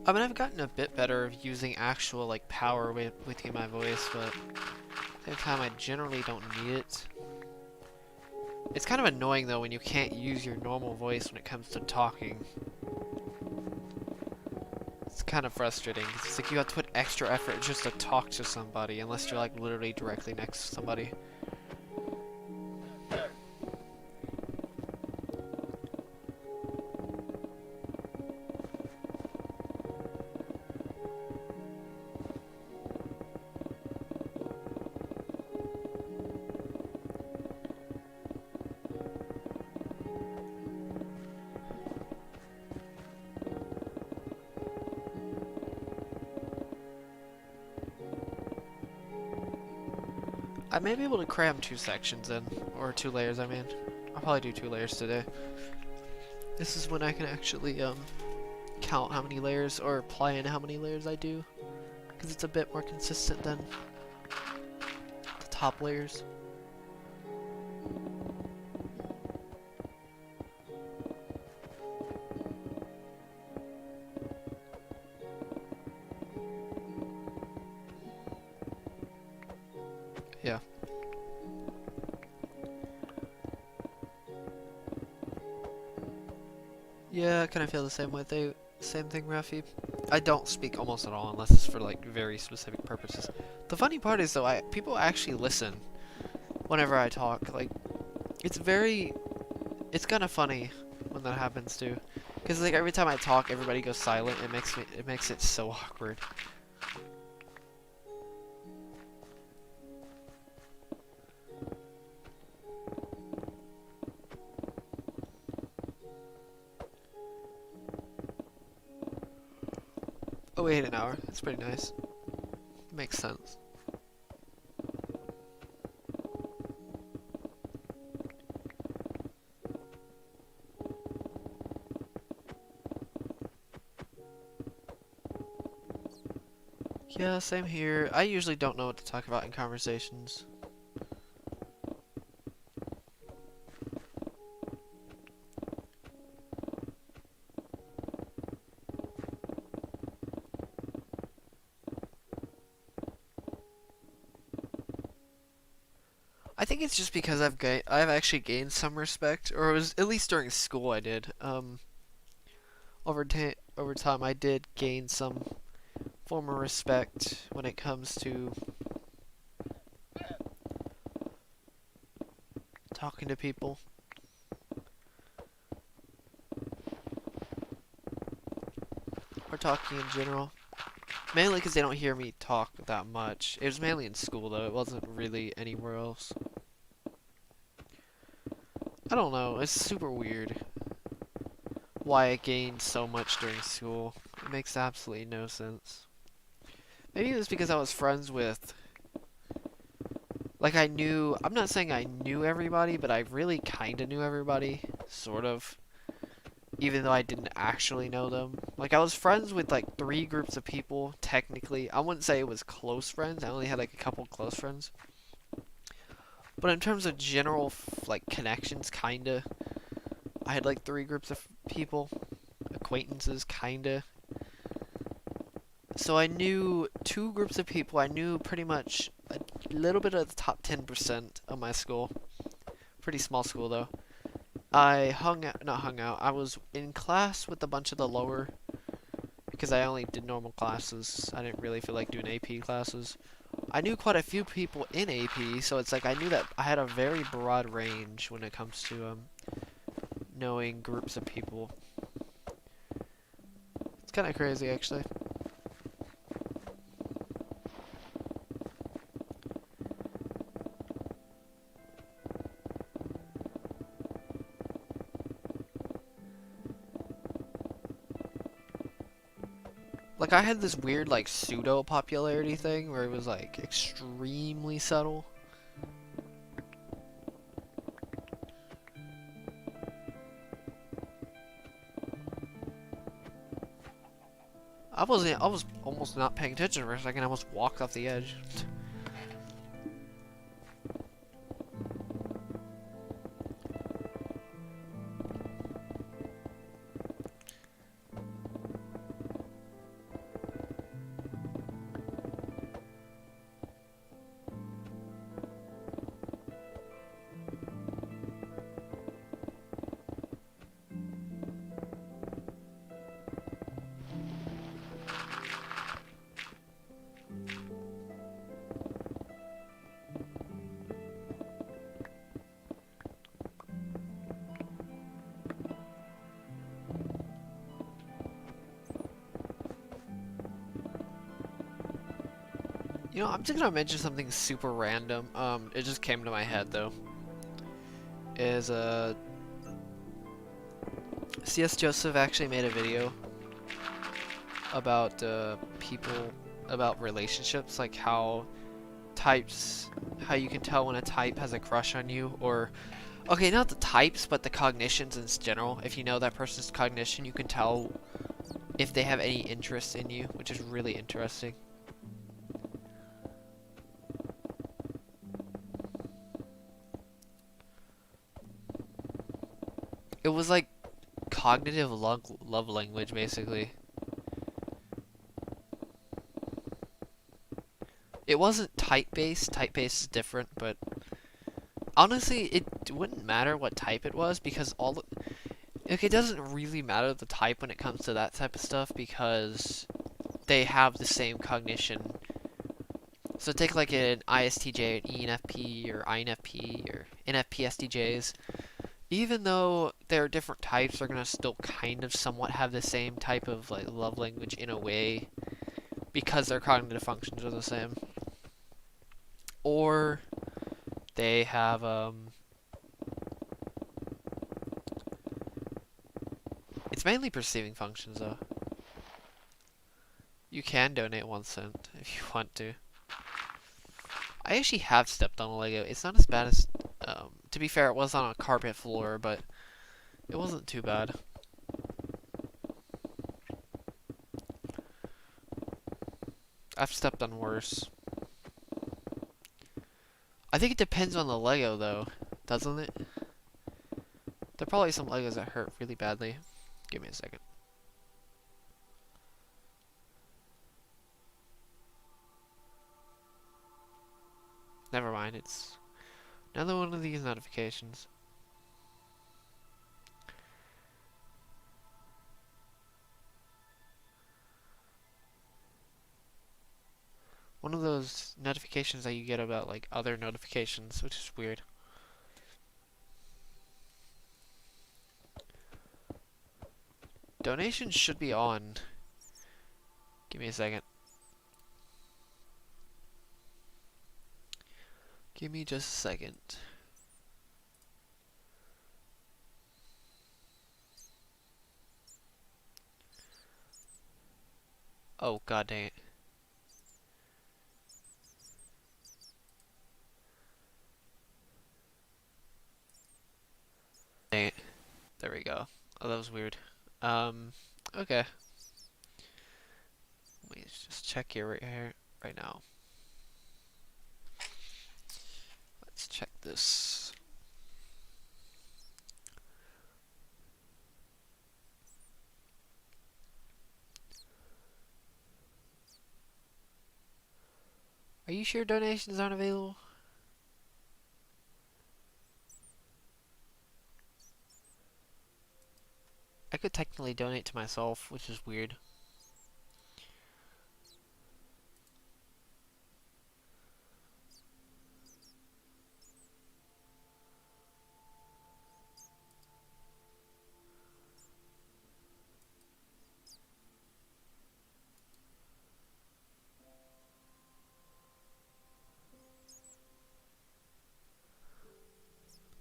I mean, I've gotten a bit better of using actual, like, power within my voice, but at the same time, I generally don't need it. It's kind of annoying, though, when you can't use your normal voice when it comes to talking. It's kind of frustrating. It's like you have to put extra effort just to talk to somebody, unless you're, like, literally directly next to somebody. I may be able to cram 2 sections in, or 2 layers, I mean. I'll probably do 2 layers today. This is when I can actually, count how many layers, or plan how many layers I do. Because it's a bit more consistent than the top layers. Yeah. Yeah, I kind of feel the same way. Same thing, Rafi. I don't speak almost at all unless it's for like very specific purposes. The funny part is though, people actually listen whenever I talk. Like, it's kind of funny when that happens too, because like every time I talk, everybody goes silent. It makes it so awkward. Oh, wait, an hour. That's pretty nice. Makes sense. Yeah, same here. I usually don't know what to talk about in conversations. I think it's just because I've actually gained some respect, or it was at least during school I did. Over time I did gain some form of respect when it comes to talking to people. Or talking in general. Mainly because they don't hear me talk that much. It was mainly in school though, it wasn't really anywhere else. I don't know, it's super weird why I gained so much during school. It makes absolutely no sense. Maybe it was because I was friends with, like I knew, I'm not saying I knew everybody, but I really kinda knew everybody, sort of. Even though I didn't actually know them. Like I was friends with like 3 groups of people, technically. I wouldn't say it was close friends, I only had like a couple close friends. But in terms of general, like, connections, kinda, I had like 3 groups of people, acquaintances, kinda. So I knew 2 groups of people. I knew pretty much a little bit of the top 10% of my school. Pretty small school though. I not hung out. I was in class with a bunch of the lower, because I only did normal classes. I didn't really feel like doing AP classes. I knew quite a few people in AP, so it's like I knew that I had a very broad range when it comes to knowing groups of people. It's kind of crazy, actually. Like, I had this weird, like, pseudo-popularity thing where it was, like, extremely subtle. I was almost not paying attention for a second. I almost walked off the edge. You know, I'm just gonna mention something super random. It just came to my head though. Is CS Joseph actually made a video about people, about relationships, like how you can tell when a type has a crush on you, or okay, not the types, but the cognitions in general. If you know that person's cognition, you can tell if they have any interest in you, which is really interesting. It was like cognitive love language, basically. It wasn't type-based. Type-based is different, but honestly, it wouldn't matter what type it was, because like, it doesn't really matter the type when it comes to that type of stuff, because they have the same cognition. So take like an ISTJ, an ENFP, or INFP, or NFP STJs. Even though they're different types, they're gonna still kind of somewhat have the same type of like love language in a way, because their cognitive functions are the same. Or they have it's mainly perceiving functions though. You can donate 1 cent if you want to. I actually have stepped on a Lego. It's not as bad as, to be fair, it was on a carpet floor, but it wasn't too bad. I've stepped on worse. I think it depends on the Lego though, doesn't it? There are probably some Legos that hurt really badly. Give me a second. Never mind, it's another one of these notifications. One of those notifications that you get about like other notifications, which is weird. Donations should be on. Give me a second. Give me just a second. Oh, god dang it. There we go. Oh, that was weird. Okay. Let me just check here right now. Let's check this. Are you sure donations aren't available? I could technically donate to myself, which is weird.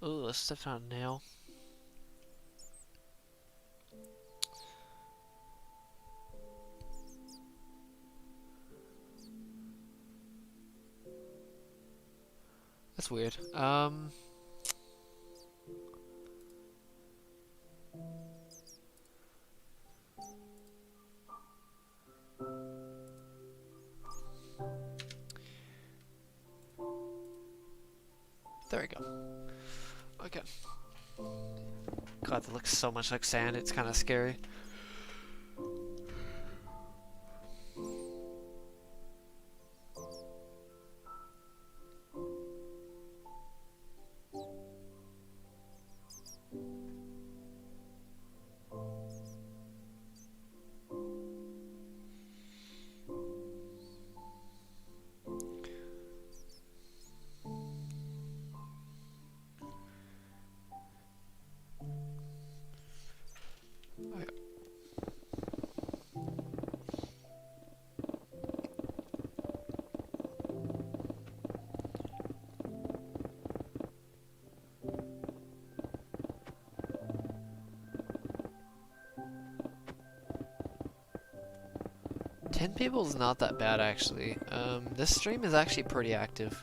Ooh, I stepped on a nail. That's weird. There we go. Okay. God, that looks so much like sand, it's kind of scary. Okay. 10 people is not that bad, actually. This stream is actually pretty active.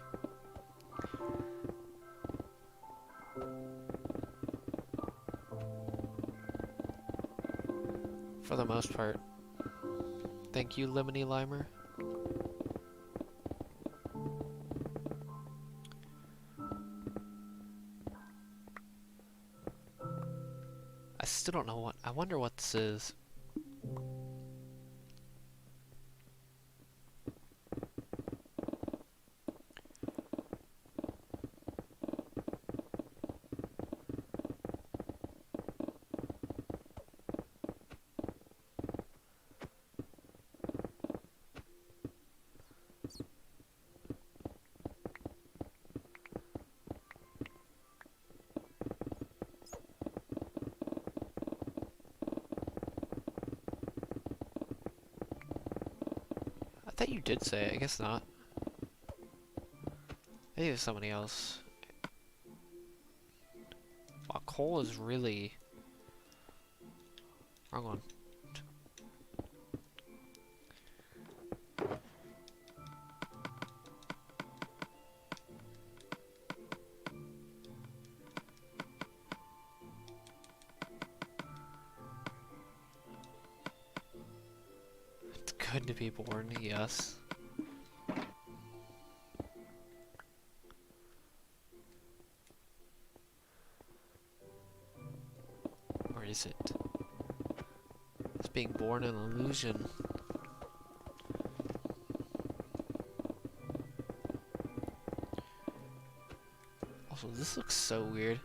For the most part. Thank you, Lemony Limer. I still don't know what... I wonder what this is. I thought you did say it. I guess not. I think it was somebody else. Wow, coal is really... Wrong one. It's good to be born, yes. Or is it? It's being born an illusion. Also, this looks so weird.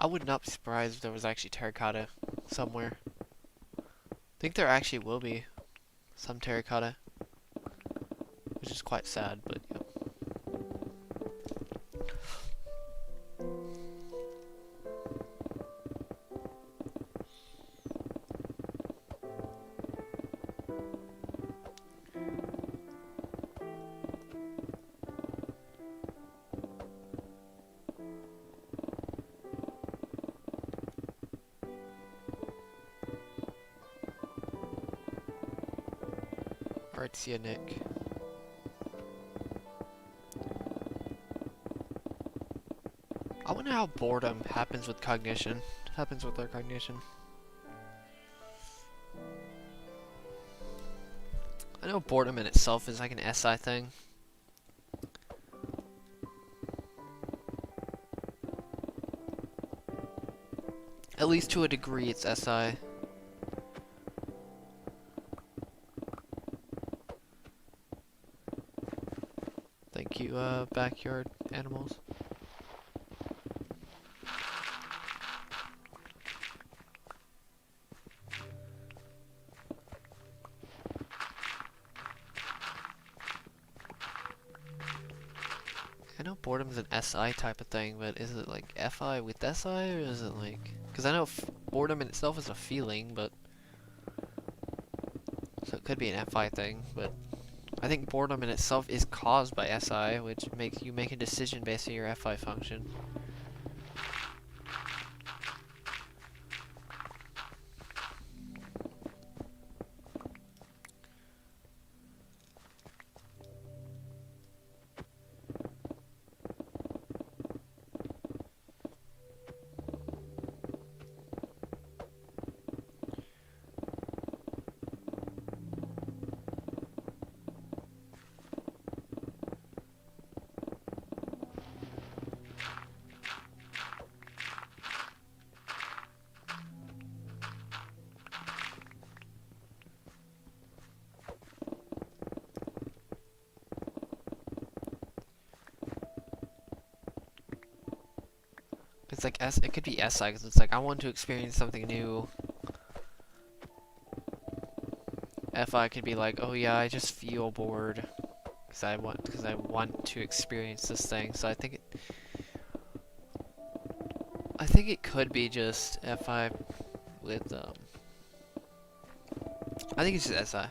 I would not be surprised if there was actually terracotta somewhere. I think there actually will be some terracotta, which is quite sad, but yeah. Alright, see ya, Nick. I wonder how boredom happens with cognition. Happens with our cognition. I know boredom in itself is like an SI thing. At least to a degree it's SI. Thank you, backyard animals. I know boredom's an SI type of thing, but is it like FI with SI, or is it like... Because I know boredom in itself is a feeling, but... So it could be an FI thing, but... I think boredom in itself is caused by SI, which makes you make a decision based on your FI function. It's like it could be SI, because it's like, I want to experience something new. FI could be like, oh yeah, I just feel bored. Because I want to experience this thing. So I think it could be just FI with, I think it's just SI.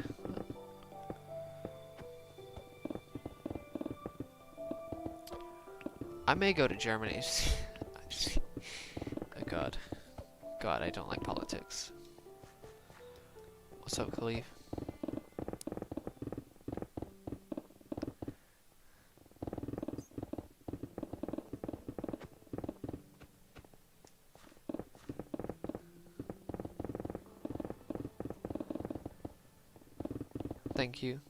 I may go to Germany. Oh God. God, I don't like politics. What's up, Khalif? Thank you.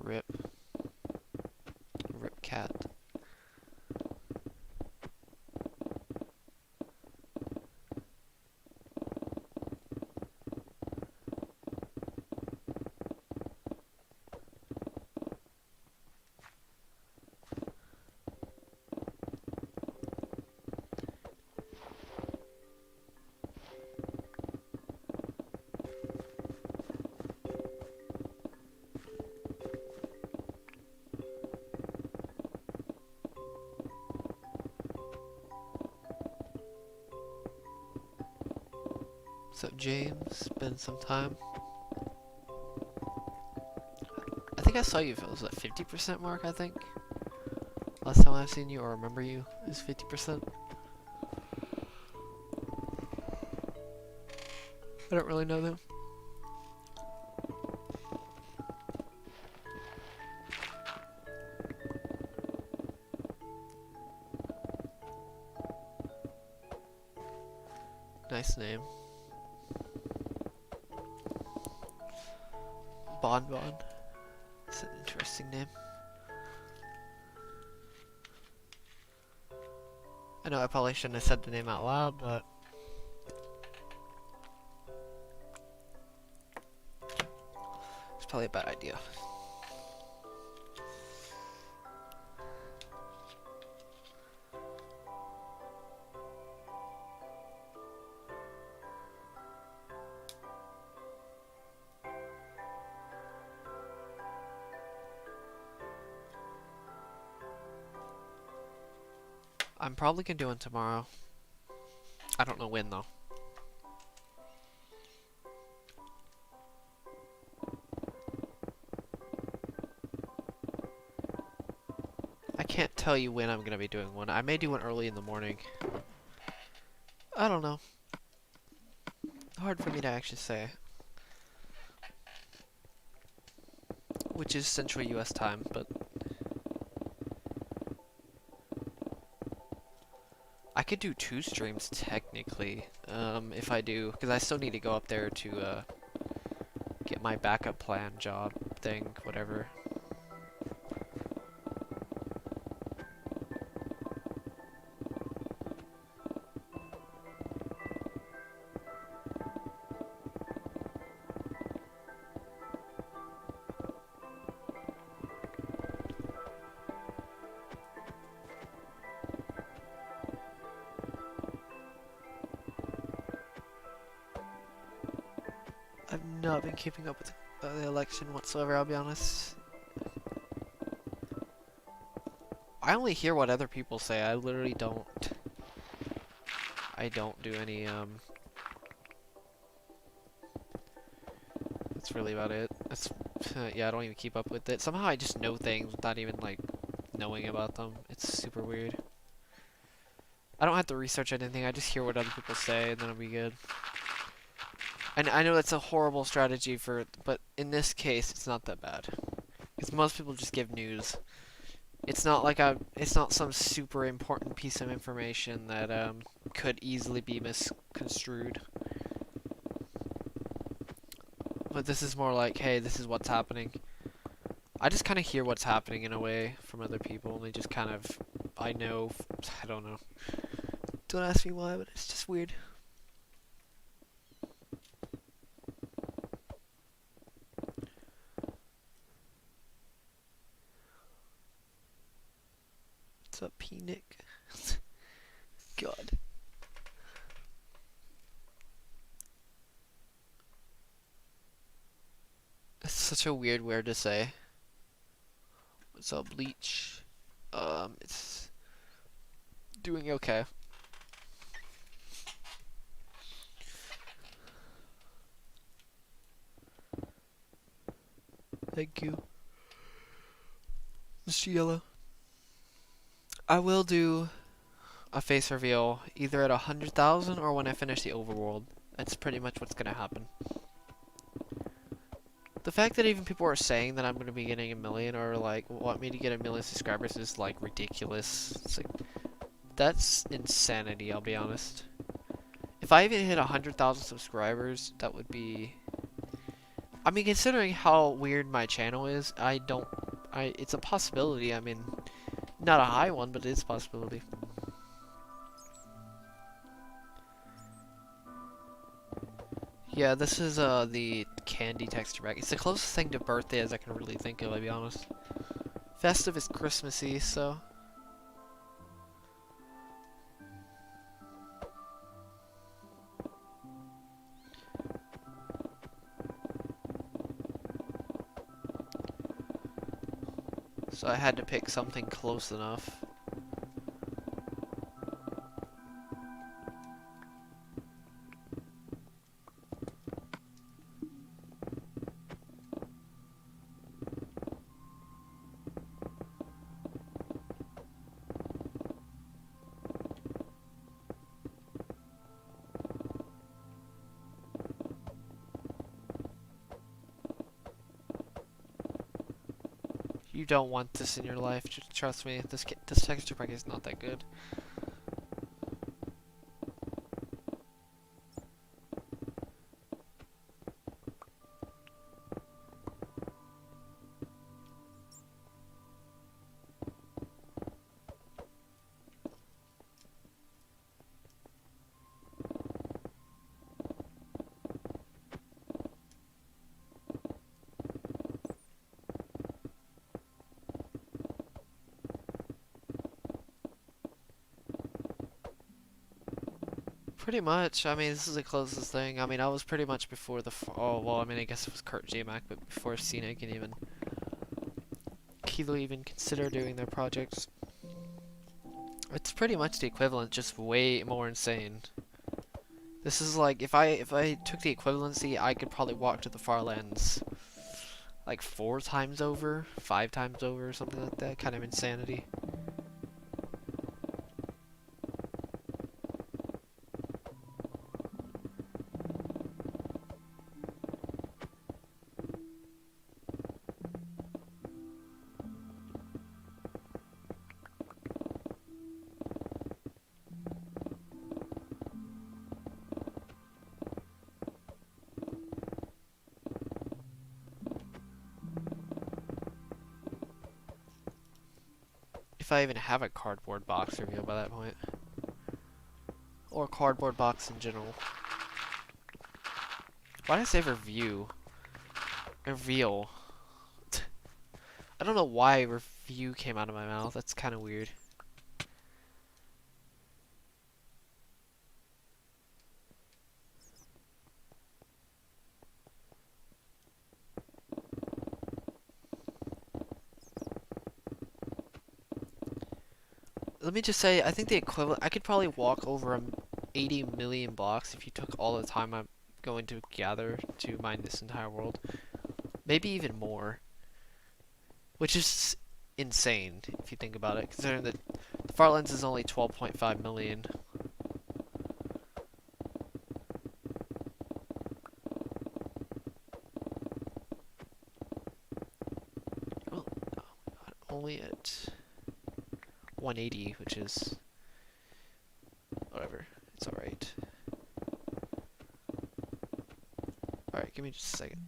Rip. Rip cat. So James, spend some time. think I saw you, it was at 50% mark, I think. Last time I've seen you or remember you is 50%. I don't really know though. Nice name. Bonbon. It's an interesting name. I know I probably shouldn't have said the name out loud, but it's probably a bad idea. I'm probably gonna do one tomorrow. I don't know when though. I can't tell you when I'm gonna be doing one. I may do one early in the morning. I don't know. Hard for me to actually say. Which is Central US time, but I could do 2 streams technically, if I do, because I still need to go up there to get my backup plan job thing, whatever. I've not been keeping up with the election whatsoever, I'll be honest. I only hear what other people say. I literally don't. I don't do any, that's really about it. That's, yeah, I don't even keep up with it. Somehow I just know things without even, like, knowing about them. It's super weird. I don't have to research anything. I just hear what other people say, and then I'll be good. And I know that's a horrible strategy for, but in this case, it's not that bad. Because most people just give news. It's not like it's not some super important piece of information that could easily be misconstrued. But this is more like, hey, this is what's happening. I just kind of hear what's happening in a way from other people, and they just kind of, I know, I don't know. Don't ask me why, but it's just weird. What's up, P-Nick? God. It's such a weird word to say. What's up, Bleach? It's doing okay. Thank you, Mr. Yellow. I will do a face reveal either at 100,000 or when I finish the overworld. That's pretty much what's gonna happen. The fact that even people are saying that I'm gonna be getting 1 million or like want me to get 1 million subscribers is like ridiculous. It's like, that's insanity, I'll be honest. If I even hit 100,000 subscribers, that would be, I mean, considering how weird my channel is, it's a possibility. I mean, not a high one, but it's a possibility. Yeah, this is the candy texture pack. It's the closest thing to birthday as I can really think of, I'll be honest. Festive is Christmassy, so. So I had to pick something close enough. You don't want this in your life. Just trust me. This texture pack is not that good. Pretty much. I mean, this is the closest thing. I mean, I was pretty much before the. Oh, well, I mean, I guess it was Kurt J-Mac, but before Scenic and even Kilo even consider doing their projects. It's pretty much the equivalent, just way more insane. This is like, if I took the equivalency, I could probably walk to the far lands like 4 times over, 5 times over, or something like that. Kind of insanity. If I even have a cardboard box reveal by that point. Or a cardboard box in general. Why did I say review? Reveal. I don't know why review came out of my mouth. That's kind of weird. Let me just say, I think the equivalent, I could probably walk over 80 million blocks if you took all the time I'm going to gather to mine this entire world. Maybe even more. Which is insane, if you think about it, considering that the Farlands is only 12.5 million. Oh, only at 180, which is whatever. It's alright. Alright, give me just a second.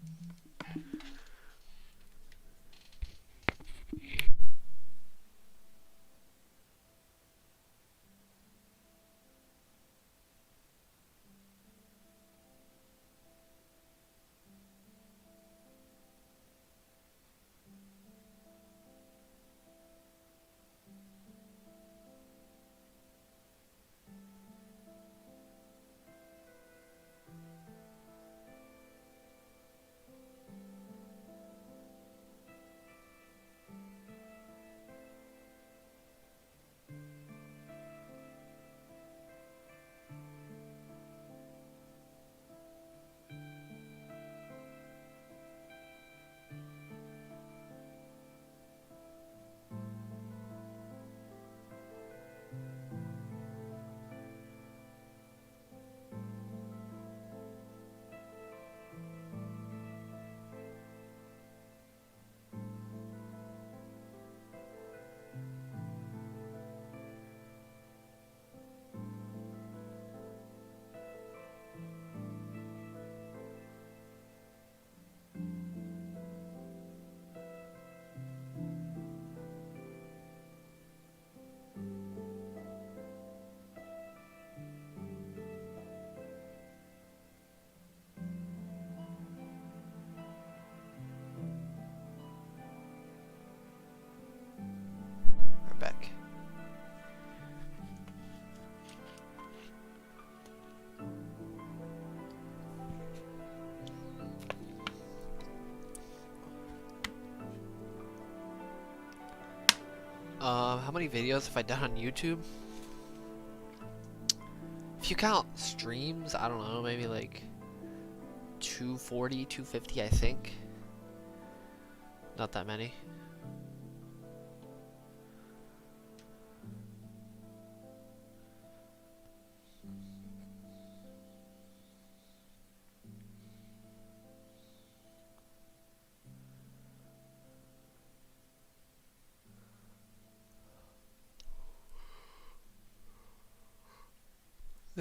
We're back. How many videos have I done on YouTube? If you count streams, I don't know, maybe like 240, 250, I think. Not that many.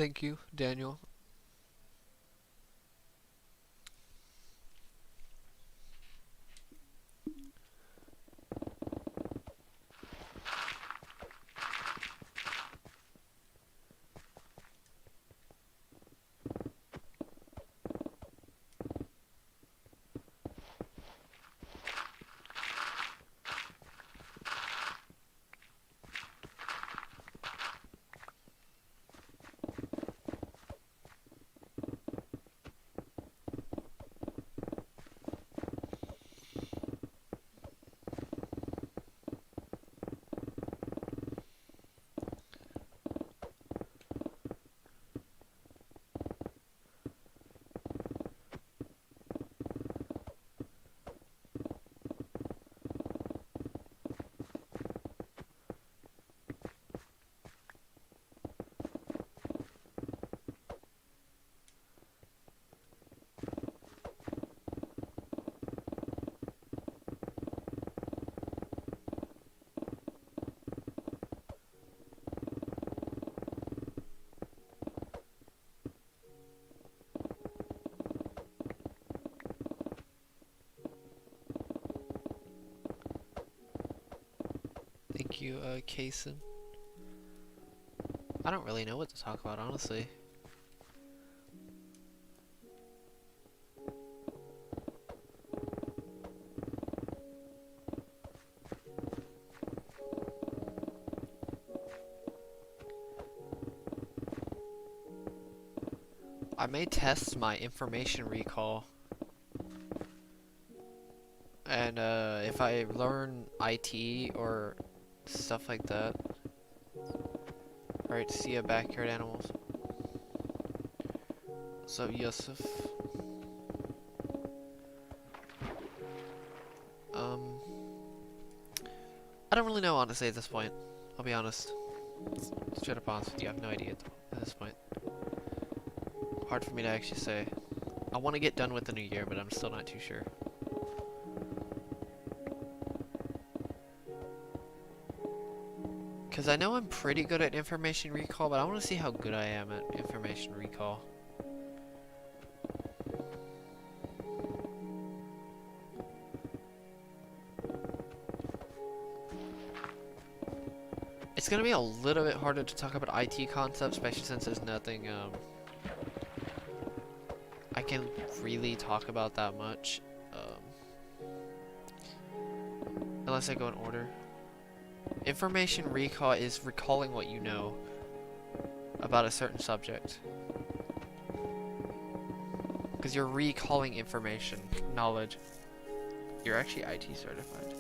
Thank you, Daniel. Thank you, Kason. I don't really know what to talk about, honestly. I may test my information recall. And if I learn IT or stuff like that. Alright, see ya, backyard animals. What's up, Yusuf? I don't really know, honestly, at this point. I'll be honest. Straight up honest with you, I have no idea at this point. Hard for me to actually say. I want to get done with the new year, but I'm still not too sure. Because I know I'm pretty good at information recall, but I want to see how good I am at information recall. It's going to be a little bit harder to talk about IT concepts, especially since there's nothing I can really talk about that much. Unless I go in order. Information recall is recalling what you know about a certain subject. Because you're recalling information, knowledge. You're actually IT certified.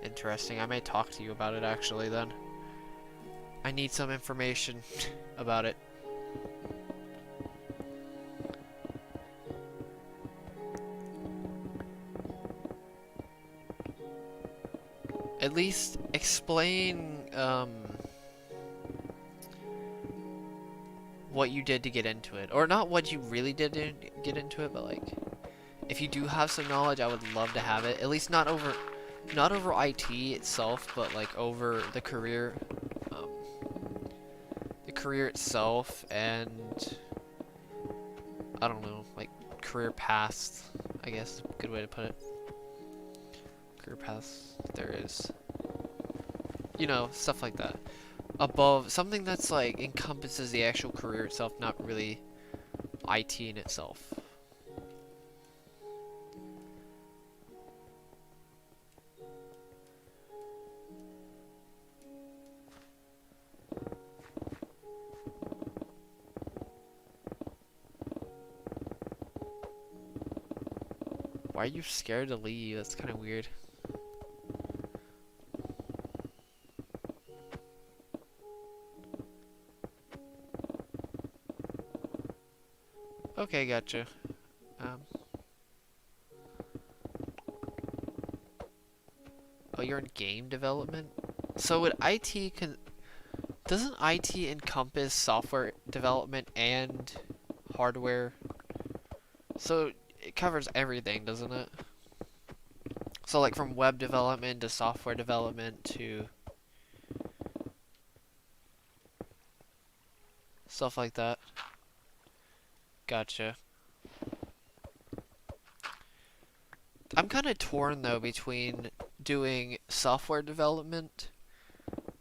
Interesting. I may talk to you about it actually then. I need some information about it. At least explain what you did to get into it. Or not what you really did to get into it, but like if you do have some knowledge, I would love to have it. At least not over IT itself, but like over the career itself, and I don't know, like career paths, I guess is a good way to put it. Career paths there is. You know, stuff like that. Above, something that's like encompasses the actual career itself, not really IT in itself. Why are you scared to leave? That's kind of weird. Okay, gotcha. Oh, you're in game development? So would doesn't IT encompass software development and hardware? So it covers everything, doesn't it? So like from web development to software development to stuff like that. Gotcha. I'm kind of torn though between doing software development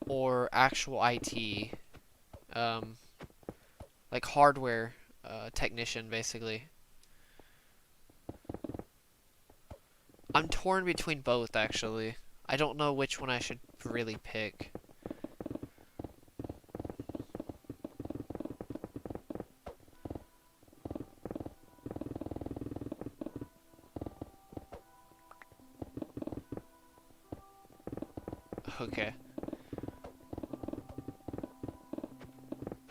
or actual IT, like hardware technician basically. I'm torn between both actually. I don't know which one I should really pick. Okay.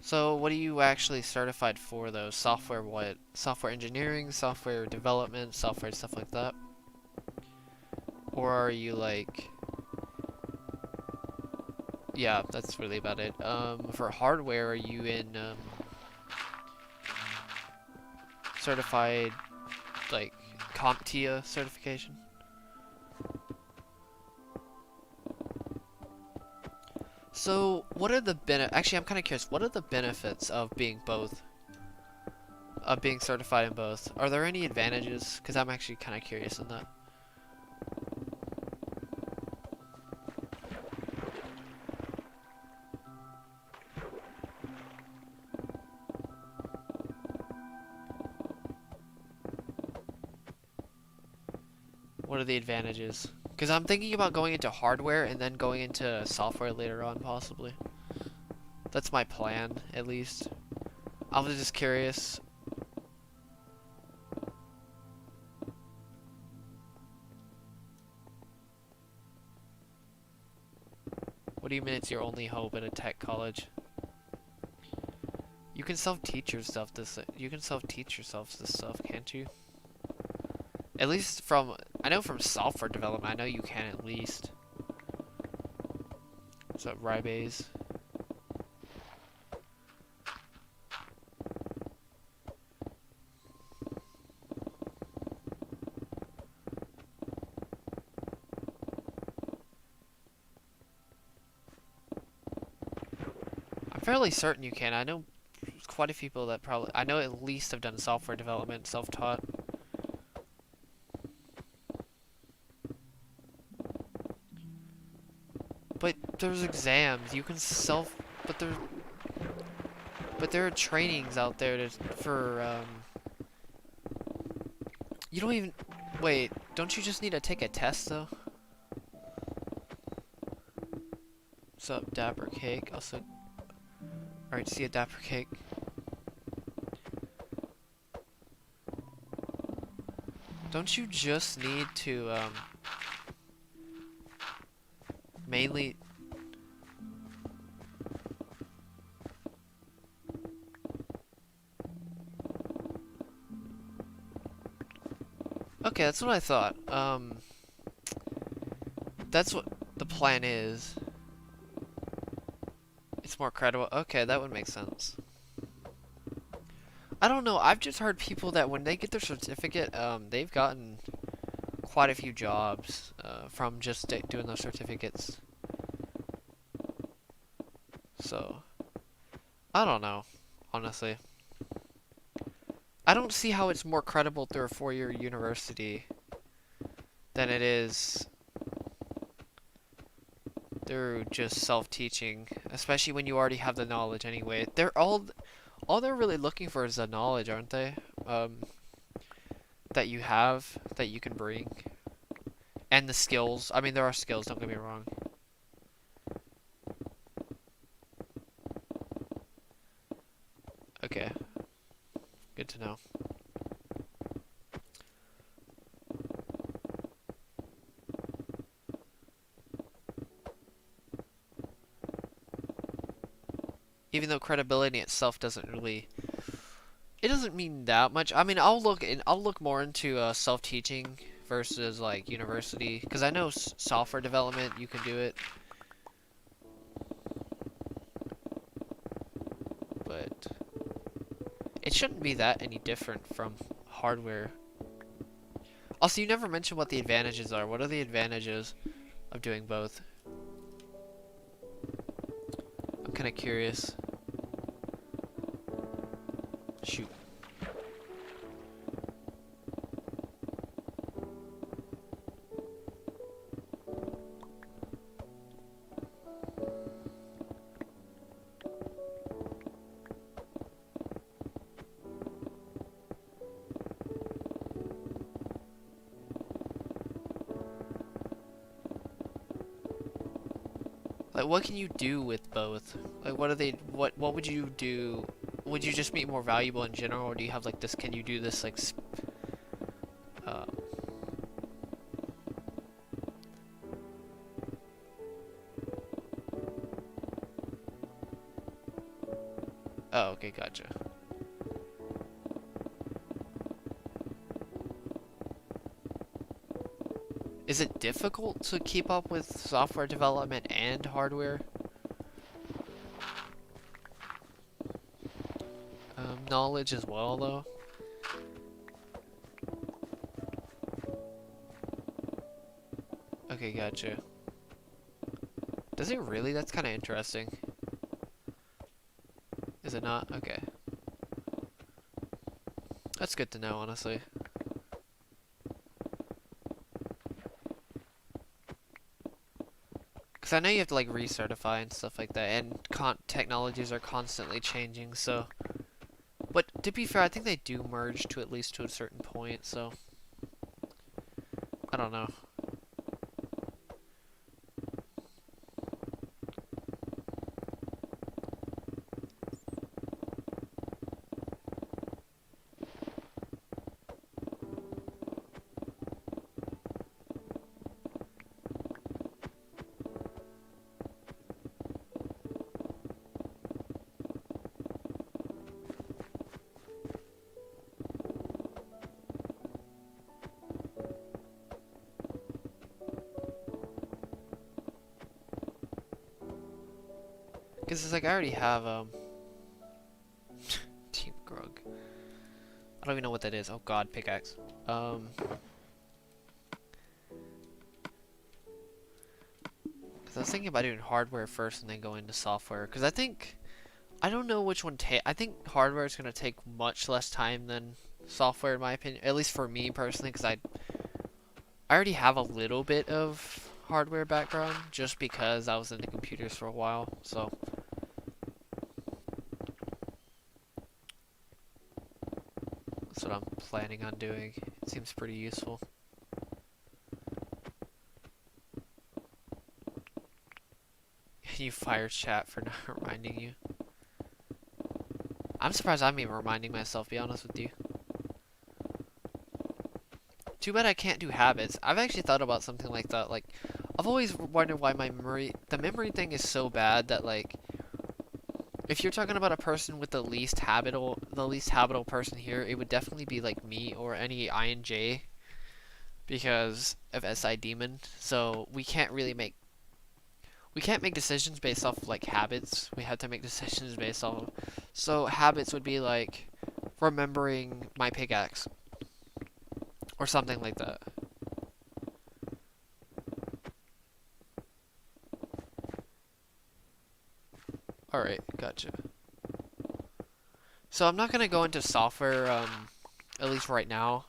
So, what are you actually certified for, though? Software what? Software engineering, software development, software stuff like that? Or are you like... Yeah, that's really about it. For hardware, are you in, certified, like, CompTIA certification? So, what are the actually, I'm kind of curious. What are the benefits of being both? Of being certified in both? Are there any advantages? Because I'm actually kind of curious on that. What are the advantages? Because I'm thinking about going into hardware and then going into software later on, possibly. That's my plan, at least. I was just curious. What do you mean it's your only hope at a tech college? You can self-teach yourself this. You can self-teach yourself this stuff, can't you? At least from, I know from software development, I know you can at least. What's up, Rybase? I'm fairly certain you can. I know quite a few people that probably, I know at least have done software development, self-taught. But there's exams. You can but there are trainings out there for you don't even, wait, don't you just need to take a test though? What's up, Dapper Cake? Also, alright, see a Dapper Cake. Don't you just need to mainly... Okay, that's what I thought. That's what the plan is. It's more credible. Okay, that would make sense. I don't know, I've just heard people that when they get their certificate, they've gotten quite a few jobs from just doing those certificates. So, I don't know, honestly. I don't see how it's more credible through a 4-year university than it is through just self-teaching, especially when you already have the knowledge anyway. All they're really looking for is the knowledge, aren't they? That you have, that you can bring. And the skills. I mean, there are skills, don't get me wrong. Okay. Good to know. Even though credibility itself doesn't really... It doesn't mean that much. I mean, I'll look more into self-teaching versus like university, because I know software development you can do it, but it shouldn't be that any different from hardware. Also, you never mentioned what the advantages are. What are the advantages of doing both? I'm kind of curious. Shoot. Like, what can you do with both? Like, what are they? What would you do? Would you just be more valuable in general, or do you have like this? Can you do this like? Oh, okay, gotcha. Is it difficult to keep up with software development and hardware? Knowledge as well, though. Okay, gotcha. Does it really? That's kind of interesting. Is it not? Okay. That's good to know, honestly. Because I know you have to, like, recertify and stuff like that, and technologies are constantly changing, so... But, to be fair, I think they do merge to at least to a certain point, so... I don't know. Because it's like I already have Team Grug. I don't even know what that is. Oh god, pickaxe. Cause I was thinking about doing hardware first and then go into software. Cause I don't know which one I think hardware is gonna take much less time than software in my opinion. At least for me personally, cause I already have a little bit of hardware background just because I was into computers for a while. So. That's what I'm planning on doing. It seems pretty useful. You fire chat for not reminding you. I'm surprised I'm even reminding myself, be honest with you. Too bad I can't do habits. I've actually thought about something like that. Like, I've always wondered why the memory thing is so bad that, like, if you're talking about a person with the least habitable person here, it would definitely be like me or any INJ because of SI Demon. So we can't make decisions based off of like habits. We have to make decisions based off of, so habits would be like remembering my pickaxe or something like that. Alright, gotcha. So I'm not gonna go into software, at least right now.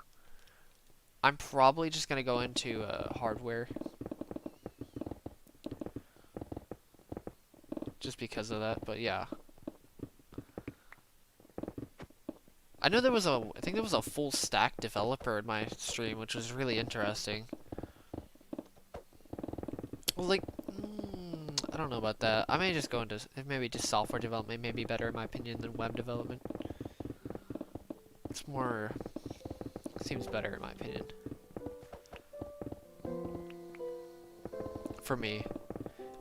I'm probably just gonna go into hardware. Just because of that, but yeah. I know I think there was a full stack developer in my stream, which was really interesting. Well, like, I don't know about that. I may just go into, maybe just software development may be better in my opinion than web development. It's more, seems better in my opinion. For me.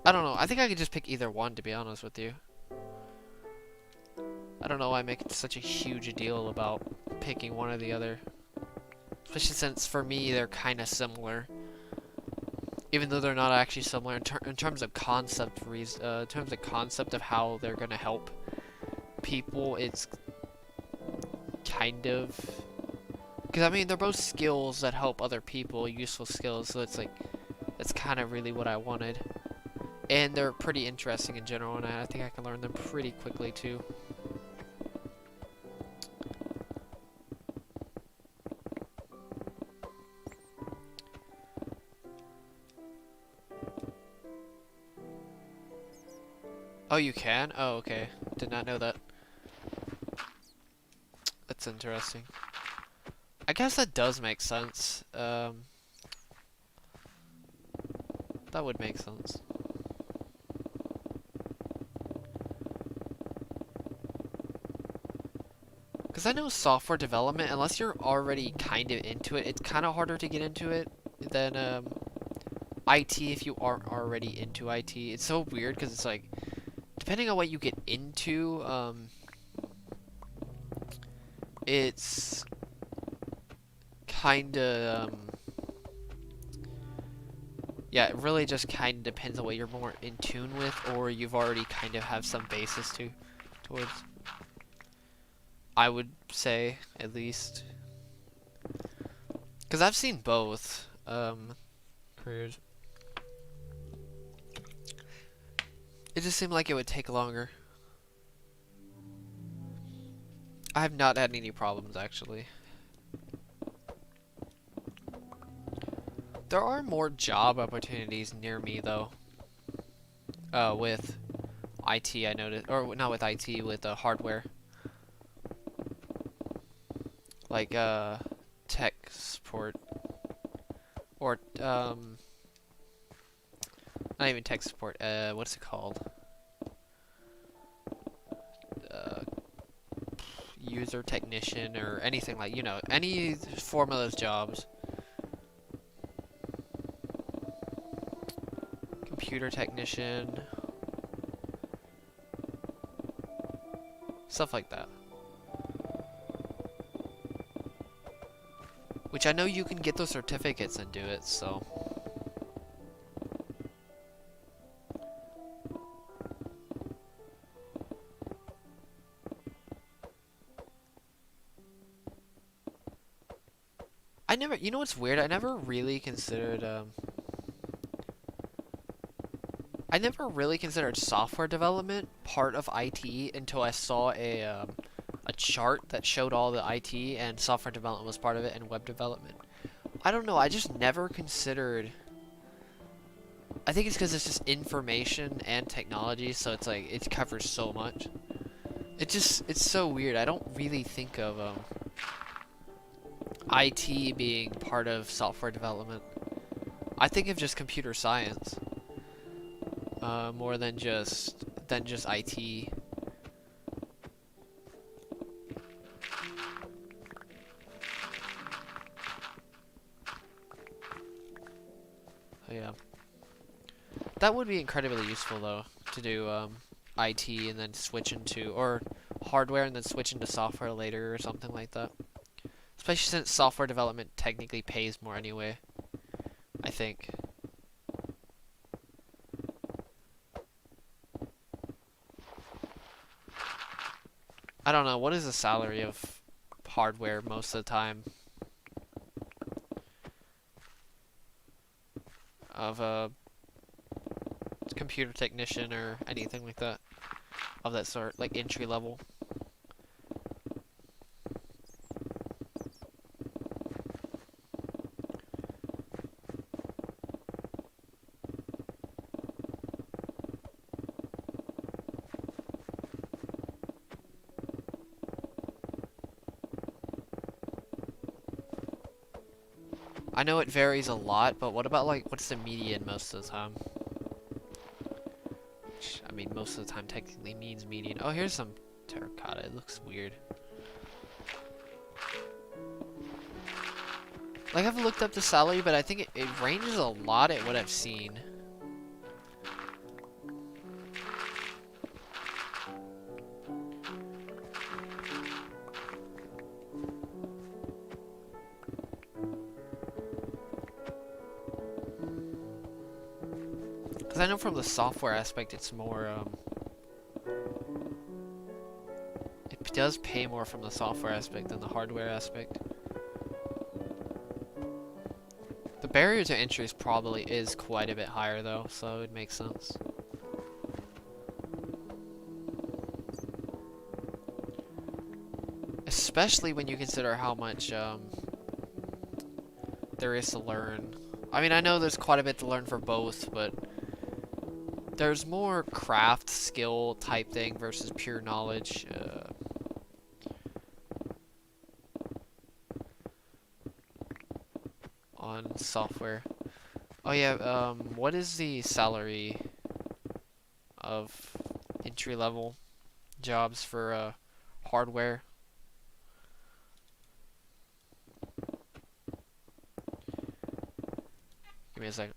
I don't know, I think I could just pick either one, to be honest with you. I don't know why I make such a huge deal about picking one or the other. Especially since, for me, they're kind of similar. Even though they're not actually similar in terms of concept, in terms of concept of how they're gonna help people, it's kind of, because I mean they're both skills that help other people, useful skills. So it's like that's kind of really what I wanted, and they're pretty interesting in general, and I think I can learn them pretty quickly too. Oh, you can? Oh, okay. Did not know that. That's interesting. I guess that does make sense. That would make sense. Because I know software development, unless you're already kind of into it, it's kind of harder to get into it than IT if you aren't already into IT. It's so weird because it's like, depending on what you get into, it's kind of, yeah, it really just kind of depends on what you're more in tune with, or you've already kind of have some basis towards. I would say, at least. Because I've seen both, careers. It just seemed like it would take longer. I have not had any problems, actually. There are more job opportunities near me, though. With IT, I noticed. Or, not with IT, with hardware. Like, tech support. Or, not even tech support, what's it called? User technician, or anything like, you know, any form of those jobs. Computer technician. Stuff like that. Which I know you can get those certificates and do it, so. You know what's weird? I never really considered, software development part of IT until I saw a chart that showed all the IT and software development was part of it and web development. I don't know, I just never considered. I think it's because it's just information and technology, so it's like, it covers so much. It's so weird. I don't really think of IT being part of software development. I think of just computer science more than just IT. Oh, yeah. That would be incredibly useful, though, to do IT and then switch into, or hardware and then switch into software later or something like that. Especially since software development technically pays more anyway, I think. I don't know, what is the salary of hardware most of the time? Of a computer technician or anything like that? Of that sort, like entry level? I know it varies a lot, but what about, like, what's the median most of the time? Which, I mean, most of the time technically means median. Oh, here's some terracotta. It looks weird. Like, I haven't looked up the salary, but I think it ranges a lot at what I've seen. Because I know from the software aspect, it's more, it does pay more from the software aspect than the hardware aspect. The barrier to entry probably is quite a bit higher, though, so it makes sense. Especially when you consider how much, there is to learn. I mean, I know there's quite a bit to learn for both, but there's more craft skill type thing versus pure knowledge. On software. Oh yeah, what is the salary of entry level jobs for hardware? Give me a second.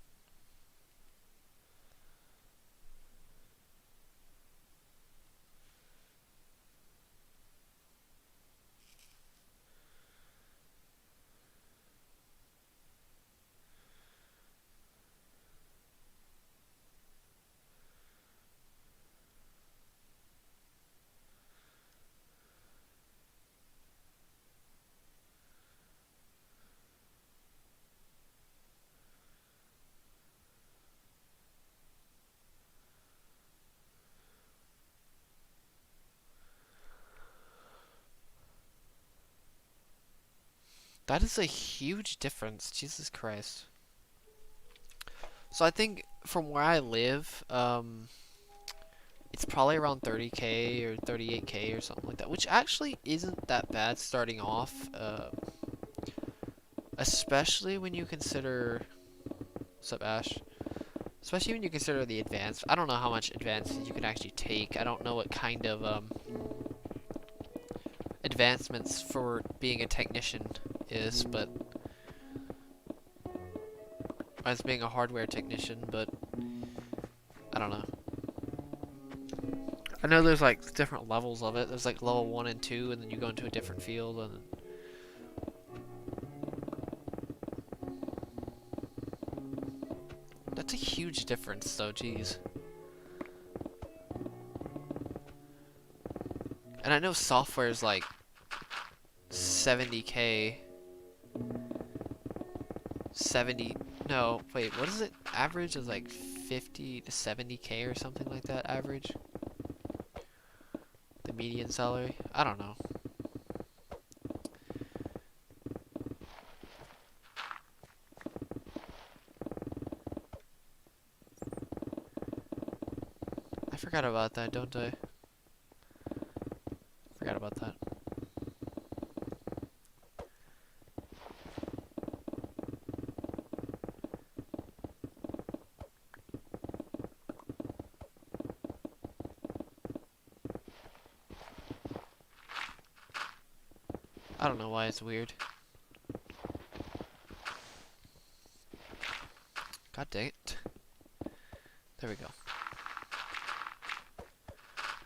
That is a huge difference. Jesus Christ. So I think from where I live, it's probably around 30K or 38K or something like that, which actually isn't that bad starting off, especially when you consider, what's up, Ash? Especially when you consider the advanced. I don't know how much advanced you can actually take. I don't know what kind of advancements for being a technician is, but as being a hardware technician, but I don't know. I know there's like different levels of it. There's like level 1 and 2, and then you go into a different field, and that's a huge difference though, jeez. And I know software is like 70K. 70, no, wait, what is it? Average is like 50 to 70K or something like that, average? The median salary? I don't know. I forgot about that, don't I? Forgot about that. I don't know why it's weird. God dang it. There we go.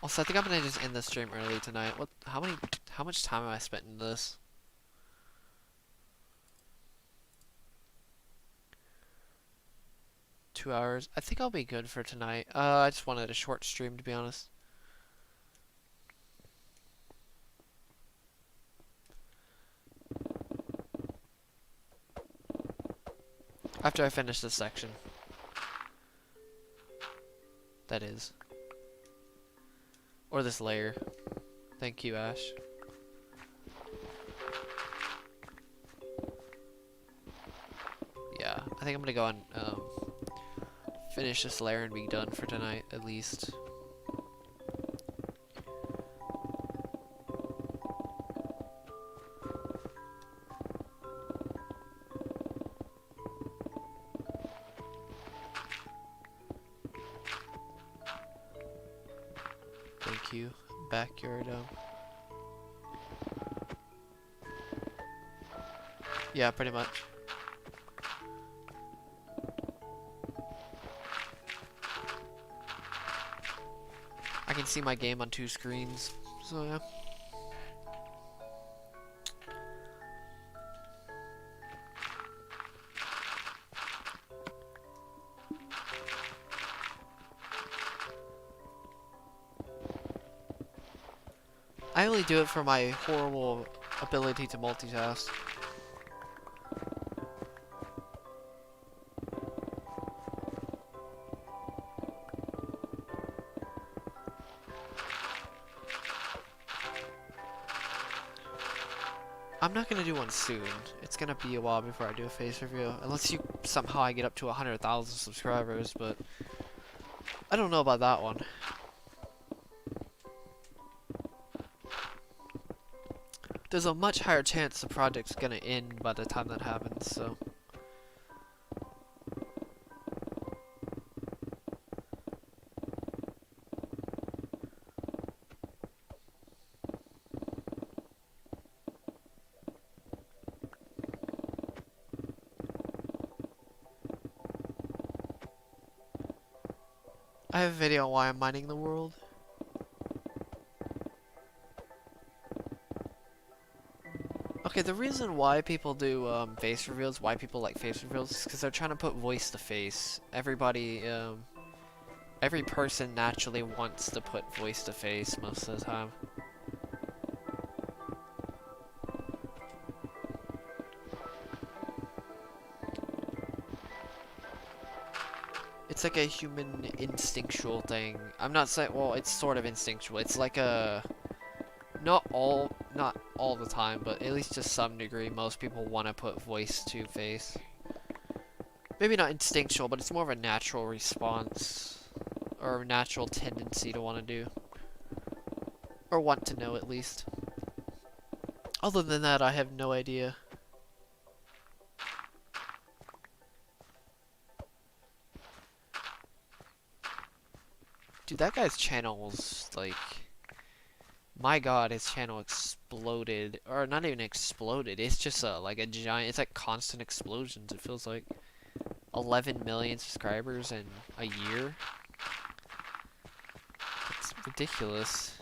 Also, I think I'm gonna just end the stream early tonight. How much time have I spent in this? Two hours. I think I'll be good for tonight. I just wanted a short stream, to be honest. After I finish this section. That is. Or this layer. Thank you, Ash. Yeah, I think I'm gonna go and finish this layer and be done for tonight, at least. Thank you. Backyard. Yeah, pretty much. I can see my game on 2 screens, so yeah. I only do it for my horrible ability to multitask. I'm not gonna do one soon. It's gonna be a while before I do a face review, unless somehow I get up to 100,000 subscribers, but I don't know about that one. There's a much higher chance the project's gonna end by the time that happens, so. I have a video on why I'm mining the world. Okay, the reason why people do face reveals, why people like face reveals, is because they're trying to put voice to face. Everybody, every person naturally wants to put voice to face most of the time. It's like a human instinctual thing. I'm not saying, well, it's sort of instinctual. It's like a, not all the time, but at least to some degree, most people want to put voice to face. Maybe not instinctual, but it's more of a natural response, or a natural tendency to want to do. Or want to know, at least. Other than that, I have no idea. Dude, that guy's channel was, like... My god, his channel exploded. Or not even exploded, it's just like a giant... It's like constant explosions, it feels like. 11 million subscribers in a year? It's ridiculous.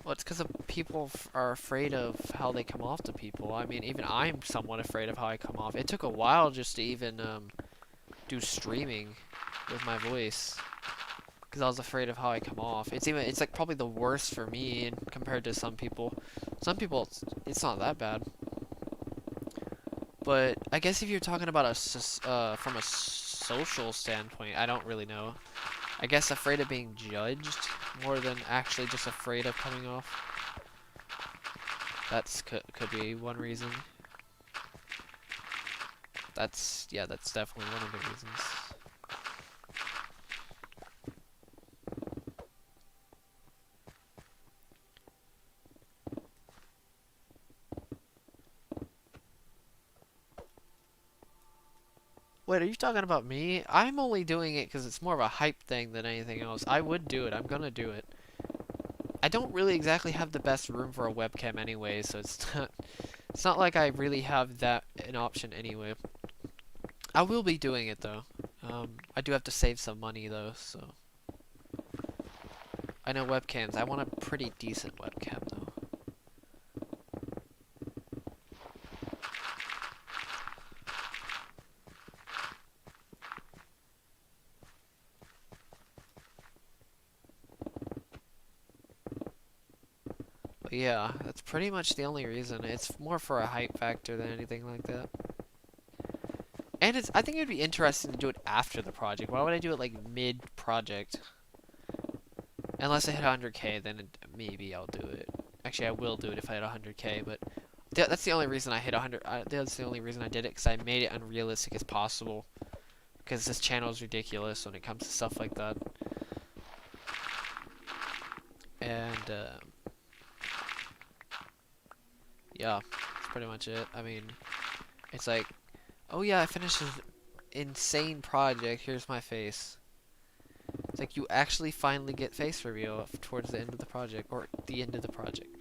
Well, it's because people are afraid of how they come off to people. I mean, even I'm somewhat afraid of how I come off. It took a while just to even do streaming with my voice, because I was afraid of how I come off. It's like probably the worst for me compared to some people. Some people, it's not that bad. But I guess if you're talking about from a social standpoint, I don't really know. I guess afraid of being judged more than actually just afraid of coming off. Could be one reason. That's definitely one of the reasons. Wait, are you talking about me? I'm only doing it because it's more of a hype thing than anything else. I would do it. I'm gonna do it. I don't really exactly have the best room for a webcam anyway, so it's not like I really have that an option anyway. I will be doing it though. I do have to save some money though, so. I know webcams. I want a pretty decent webcam though. Yeah, that's pretty much the only reason. It's more for a hype factor than anything like that. And I think it'd be interesting to do it after the project. Why would I do it like mid-project? Unless I hit 100k, then maybe I'll do it. Actually, I will do it if I hit 100k, but that's the only reason I hit 100. That's the only reason I did it, because I made it unrealistic as possible. Because this channel is ridiculous when it comes to stuff like that. And, yeah, that's pretty much it. I mean, it's like, oh yeah, I finished this insane project, here's my face. It's like you actually finally get face reveal towards the end of the project, or the end of the project.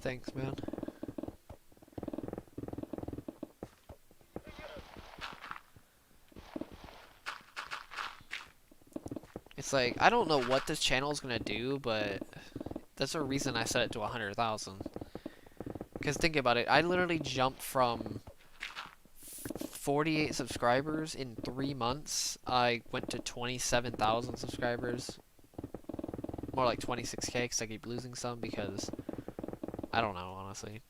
Thanks, man. It's like, I don't know what this channel is gonna do, but that's a reason I set it to 100,000. Because think about it, I literally jumped from 48 subscribers in 3 months. I went to 27,000 subscribers. More like 26k because I keep losing some because I don't know, honestly.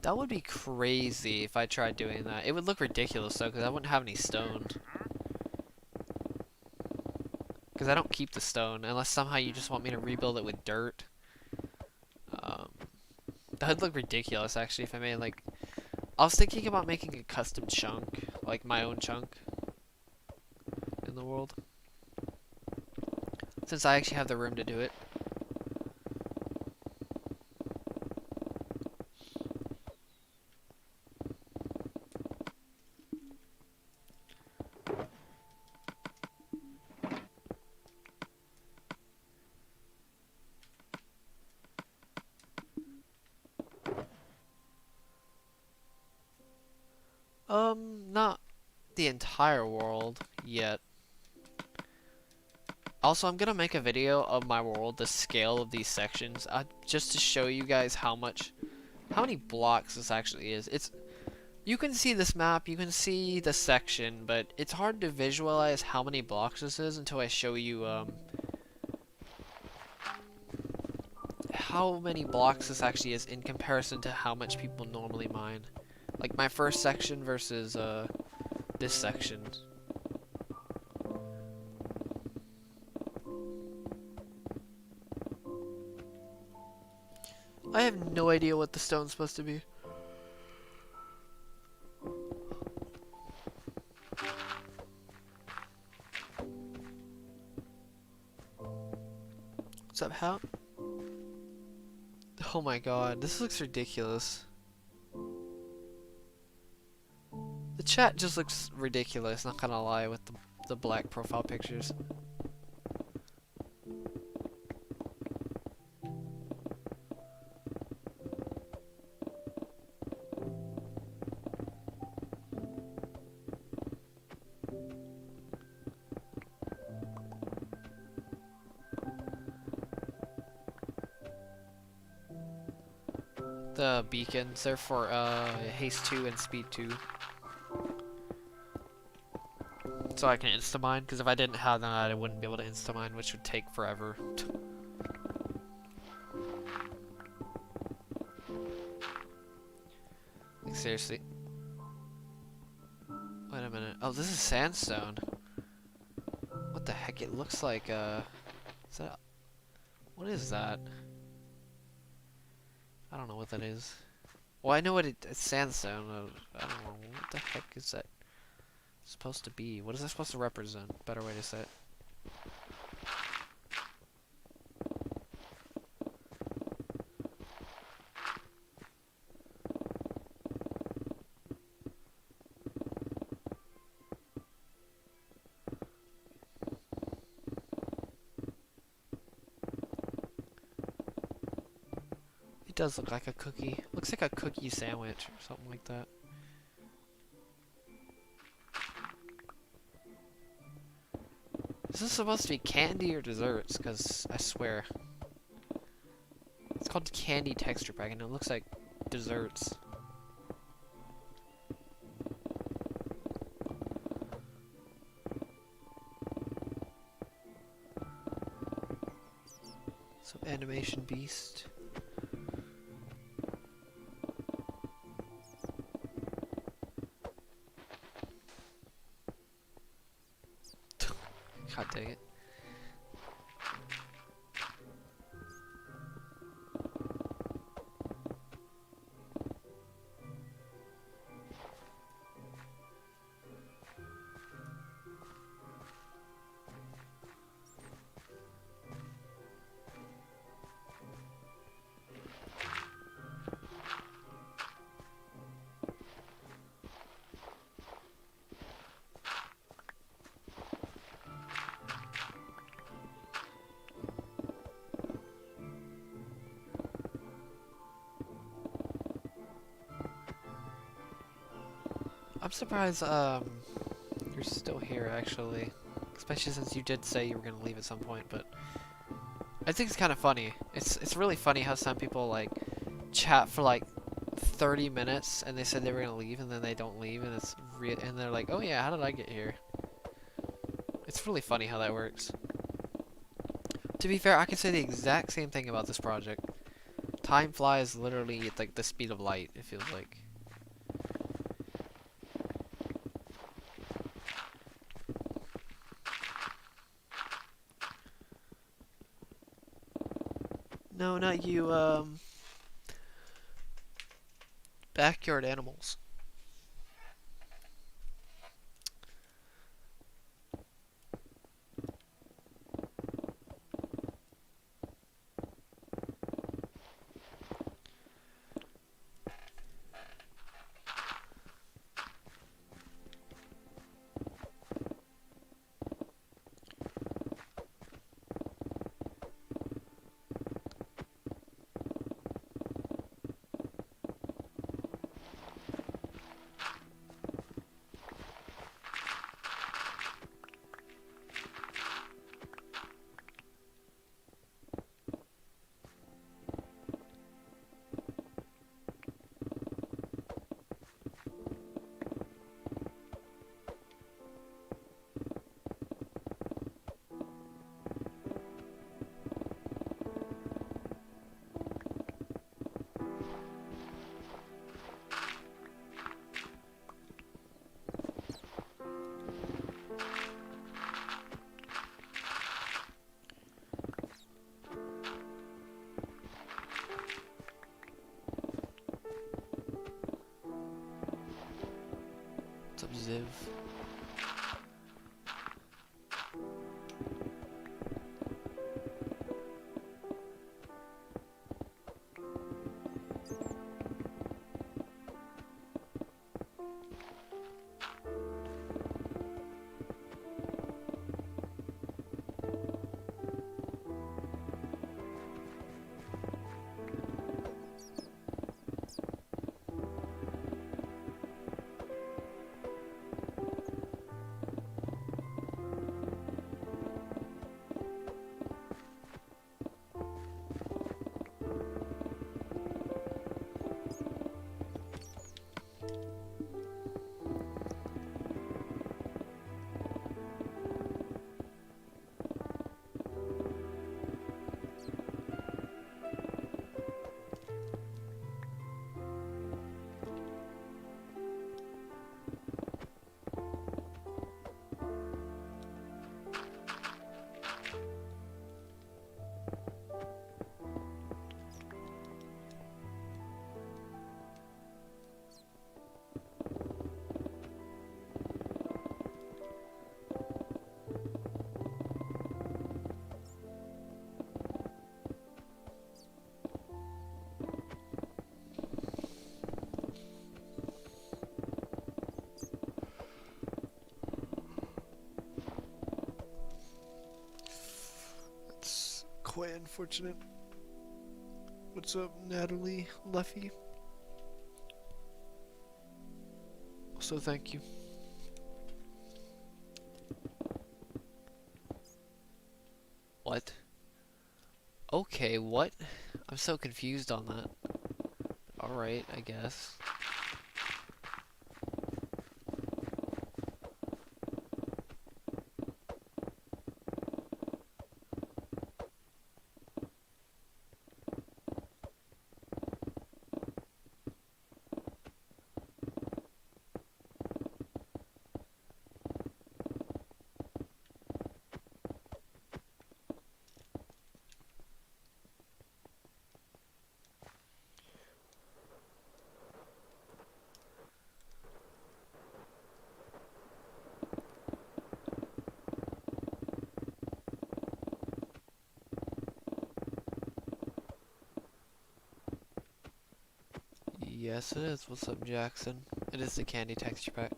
That would be crazy if I tried doing that. It would look ridiculous though, because I wouldn't have any stone. Because I don't keep the stone, unless somehow you just want me to rebuild it with dirt. That would look ridiculous actually if I made like... I was thinking about making a custom chunk, like my own chunk in the world. Since I actually have the room to do it. Not the entire world yet. Also, I'm gonna make a video of my world, the scale of these sections, just to show you guys how many blocks this actually is. You can see this map, you can see the section, but it's hard to visualize how many blocks this is until I show you, how many blocks this actually is in comparison to how much people normally mine. Like my first section versus, this section. I have no idea what the stone's supposed to be. What's up, How? Oh my god, this looks ridiculous. The chat just looks ridiculous, not gonna lie, with the black profile pictures. The beacons, they're for haste 2 and speed 2. So I can insta-mine, because if I didn't have that, I wouldn't be able to insta-mine, which would take forever. Like, seriously. Wait a minute. Oh, this is sandstone. What the heck? It looks like, is that... What is that? I don't know what that is. Well, I know what it's sandstone. I don't know. What the heck is that supposed to be? What is that supposed to represent? Better way to say it. It does look like a cookie. Looks like a cookie sandwich or something like that. Is this supposed to be candy or desserts? Because I swear. It's called candy texture pack and it looks like desserts. So animation beast. God dang it. I'm surprised you're still here actually, especially since you did say you were gonna leave at some point. But I think it's kind of funny. It's really funny how some people like chat for like 30 minutes and they said they were gonna leave and then they don't leave and and they're like, oh yeah, how did I get here? It's really funny how that works. To be fair, I can say the exact same thing about this project. Time flies literally at like the speed of light, it feels like. No, not you, backyard animals. What's up, Ziv? Quite unfortunate. What's up, Natalie Luffy? Also, thank you. What? Okay, what? I'm so confused on that. Alright, I guess. Yes, it is. What's up, Jackson? It is the candy texture pack.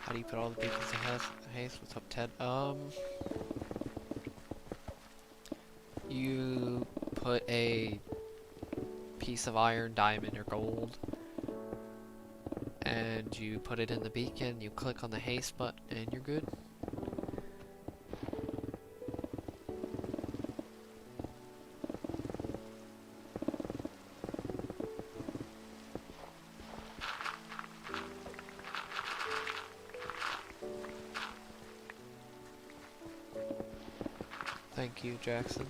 How do you put all the beacons in haste? What's up, Ted? You put a piece of iron, diamond, or gold, and you put it in the beacon, you click on the haste button, and you're good. Thank you, Jackson.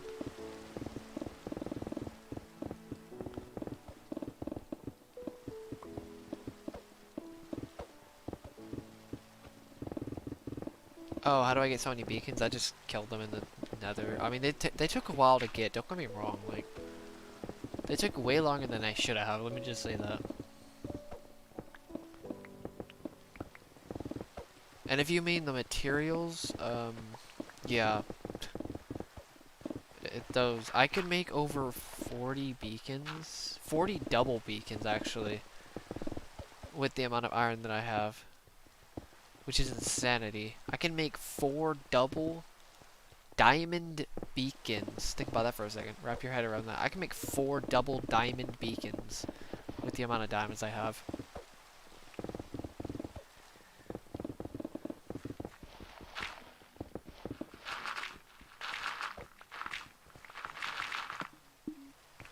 Oh, how do I get so many beacons? I just killed them in the Nether. I mean, they took a while to get. Don't get me wrong. Like, they took way longer than I should have. Let me just say that. And if you mean the materials, yeah. Those, I could make over 40 beacons. 40 double beacons, actually. With the amount of iron that I have. Which is insanity. I can make 4 double diamond beacons. Think about that for a second. Wrap your head around that. I can make 4 double diamond beacons with the amount of diamonds I have.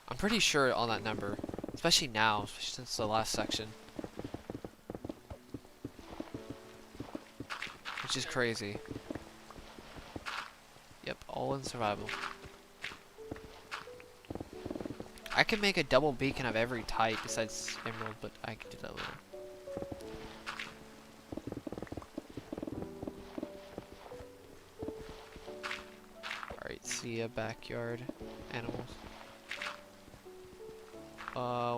I'm pretty sure on that number, especially now, especially since the last section. Which is crazy. Yep, all in survival. I could make a double beacon of every type besides emerald, but I could do that later. Alright, see ya, backyard animals.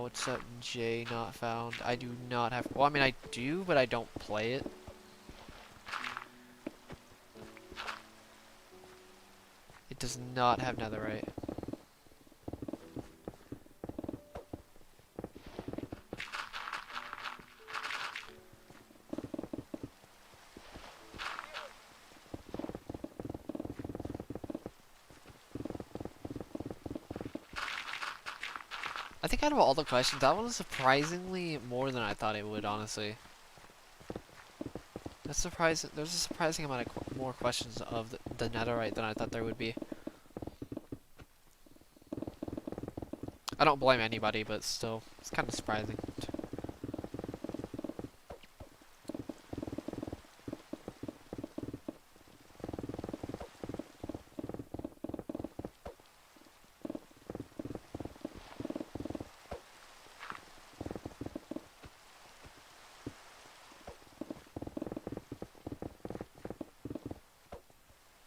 What's up, J? Not found. I do not have. Well, I mean, I do, but I don't play it. It does not have netherite. I think out of all the questions, that one was surprisingly more than I thought it would, honestly. That's surprising. There's a surprising amount of more questions of the netherite than I thought there would be. I don't blame anybody, but still, it's kind of surprising.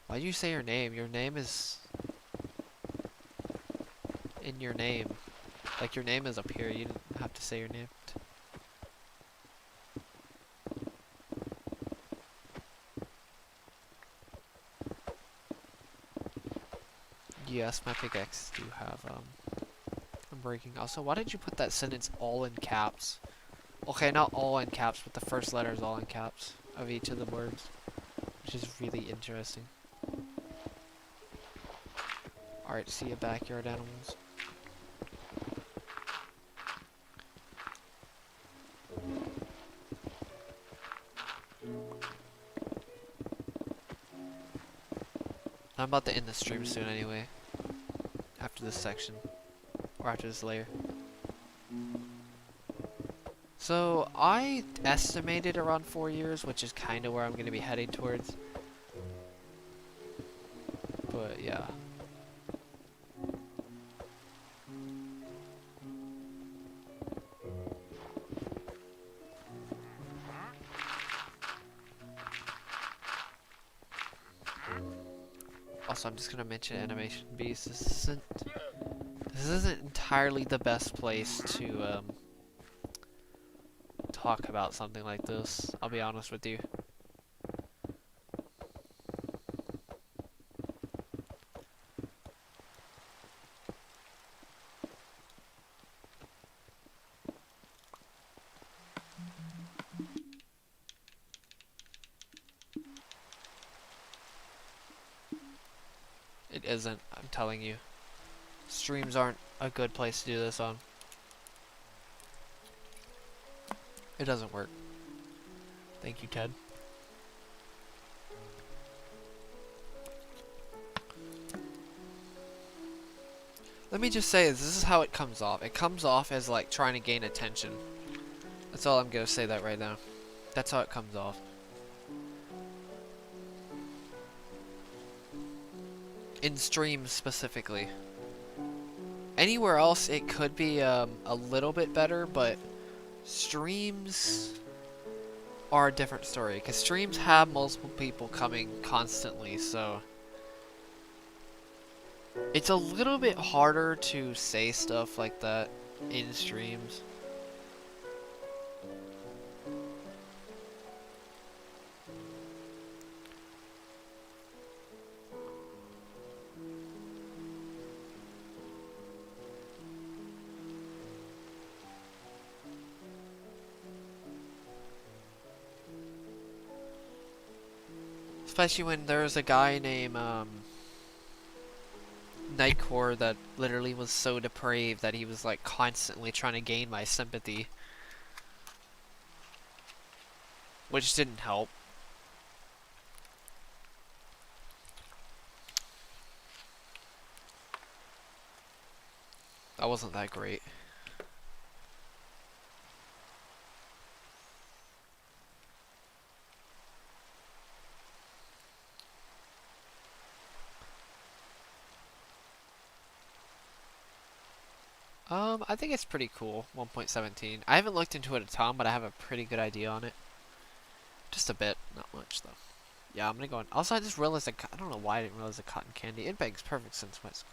Why did you say your name? Your name is in your name. Like, your name is up here. You didn't have to say your name. Yes, my pickaxes do have, I'm breaking. Also, why did you put that sentence all in caps? Okay, not all in caps, but the first letter is all in caps of each of the words. Which is really interesting. Alright, see ya, backyard animals. I'm about to end the stream soon anyway. After this section. Or after this layer. So, I estimated around 4 years, which is kind of where I'm going to be heading towards. But, yeah. Also, I'm just gonna mention Animation Beast. This isn't entirely the best place to talk about something like this. I'll be honest with you. It isn't, I'm telling you. Streams aren't a good place to do this on. It doesn't work. Thank you, Ted. Let me just say, this is how it comes off. It comes off as like trying to gain attention. That's all I'm gonna say that right now. That's how it comes off. In streams specifically. Anywhere else it could be a little bit better, but streams are a different story. Because streams have multiple people coming constantly, so it's a little bit harder to say stuff like that in streams. Especially when there's a guy named Nightcore that literally was so depraved that he was like constantly trying to gain my sympathy, which didn't help. That wasn't that great. I think it's pretty cool, 1.17. I haven't looked into it a ton, but I have a pretty good idea on it. Just a bit, not much though. Yeah, I'm gonna go on. Also, I just realized that, I don't know why I didn't realize the cotton candy. It makes perfect sense why it's...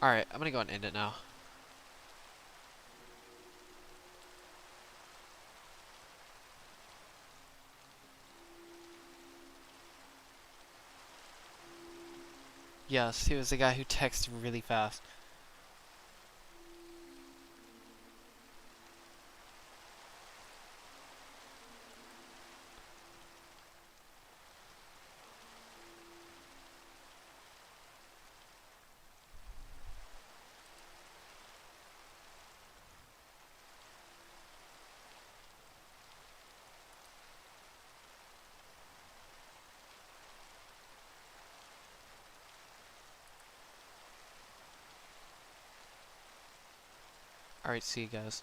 Alright, I'm gonna go and end it now. Yes, he was the guy who texted really fast. Alright, see you guys.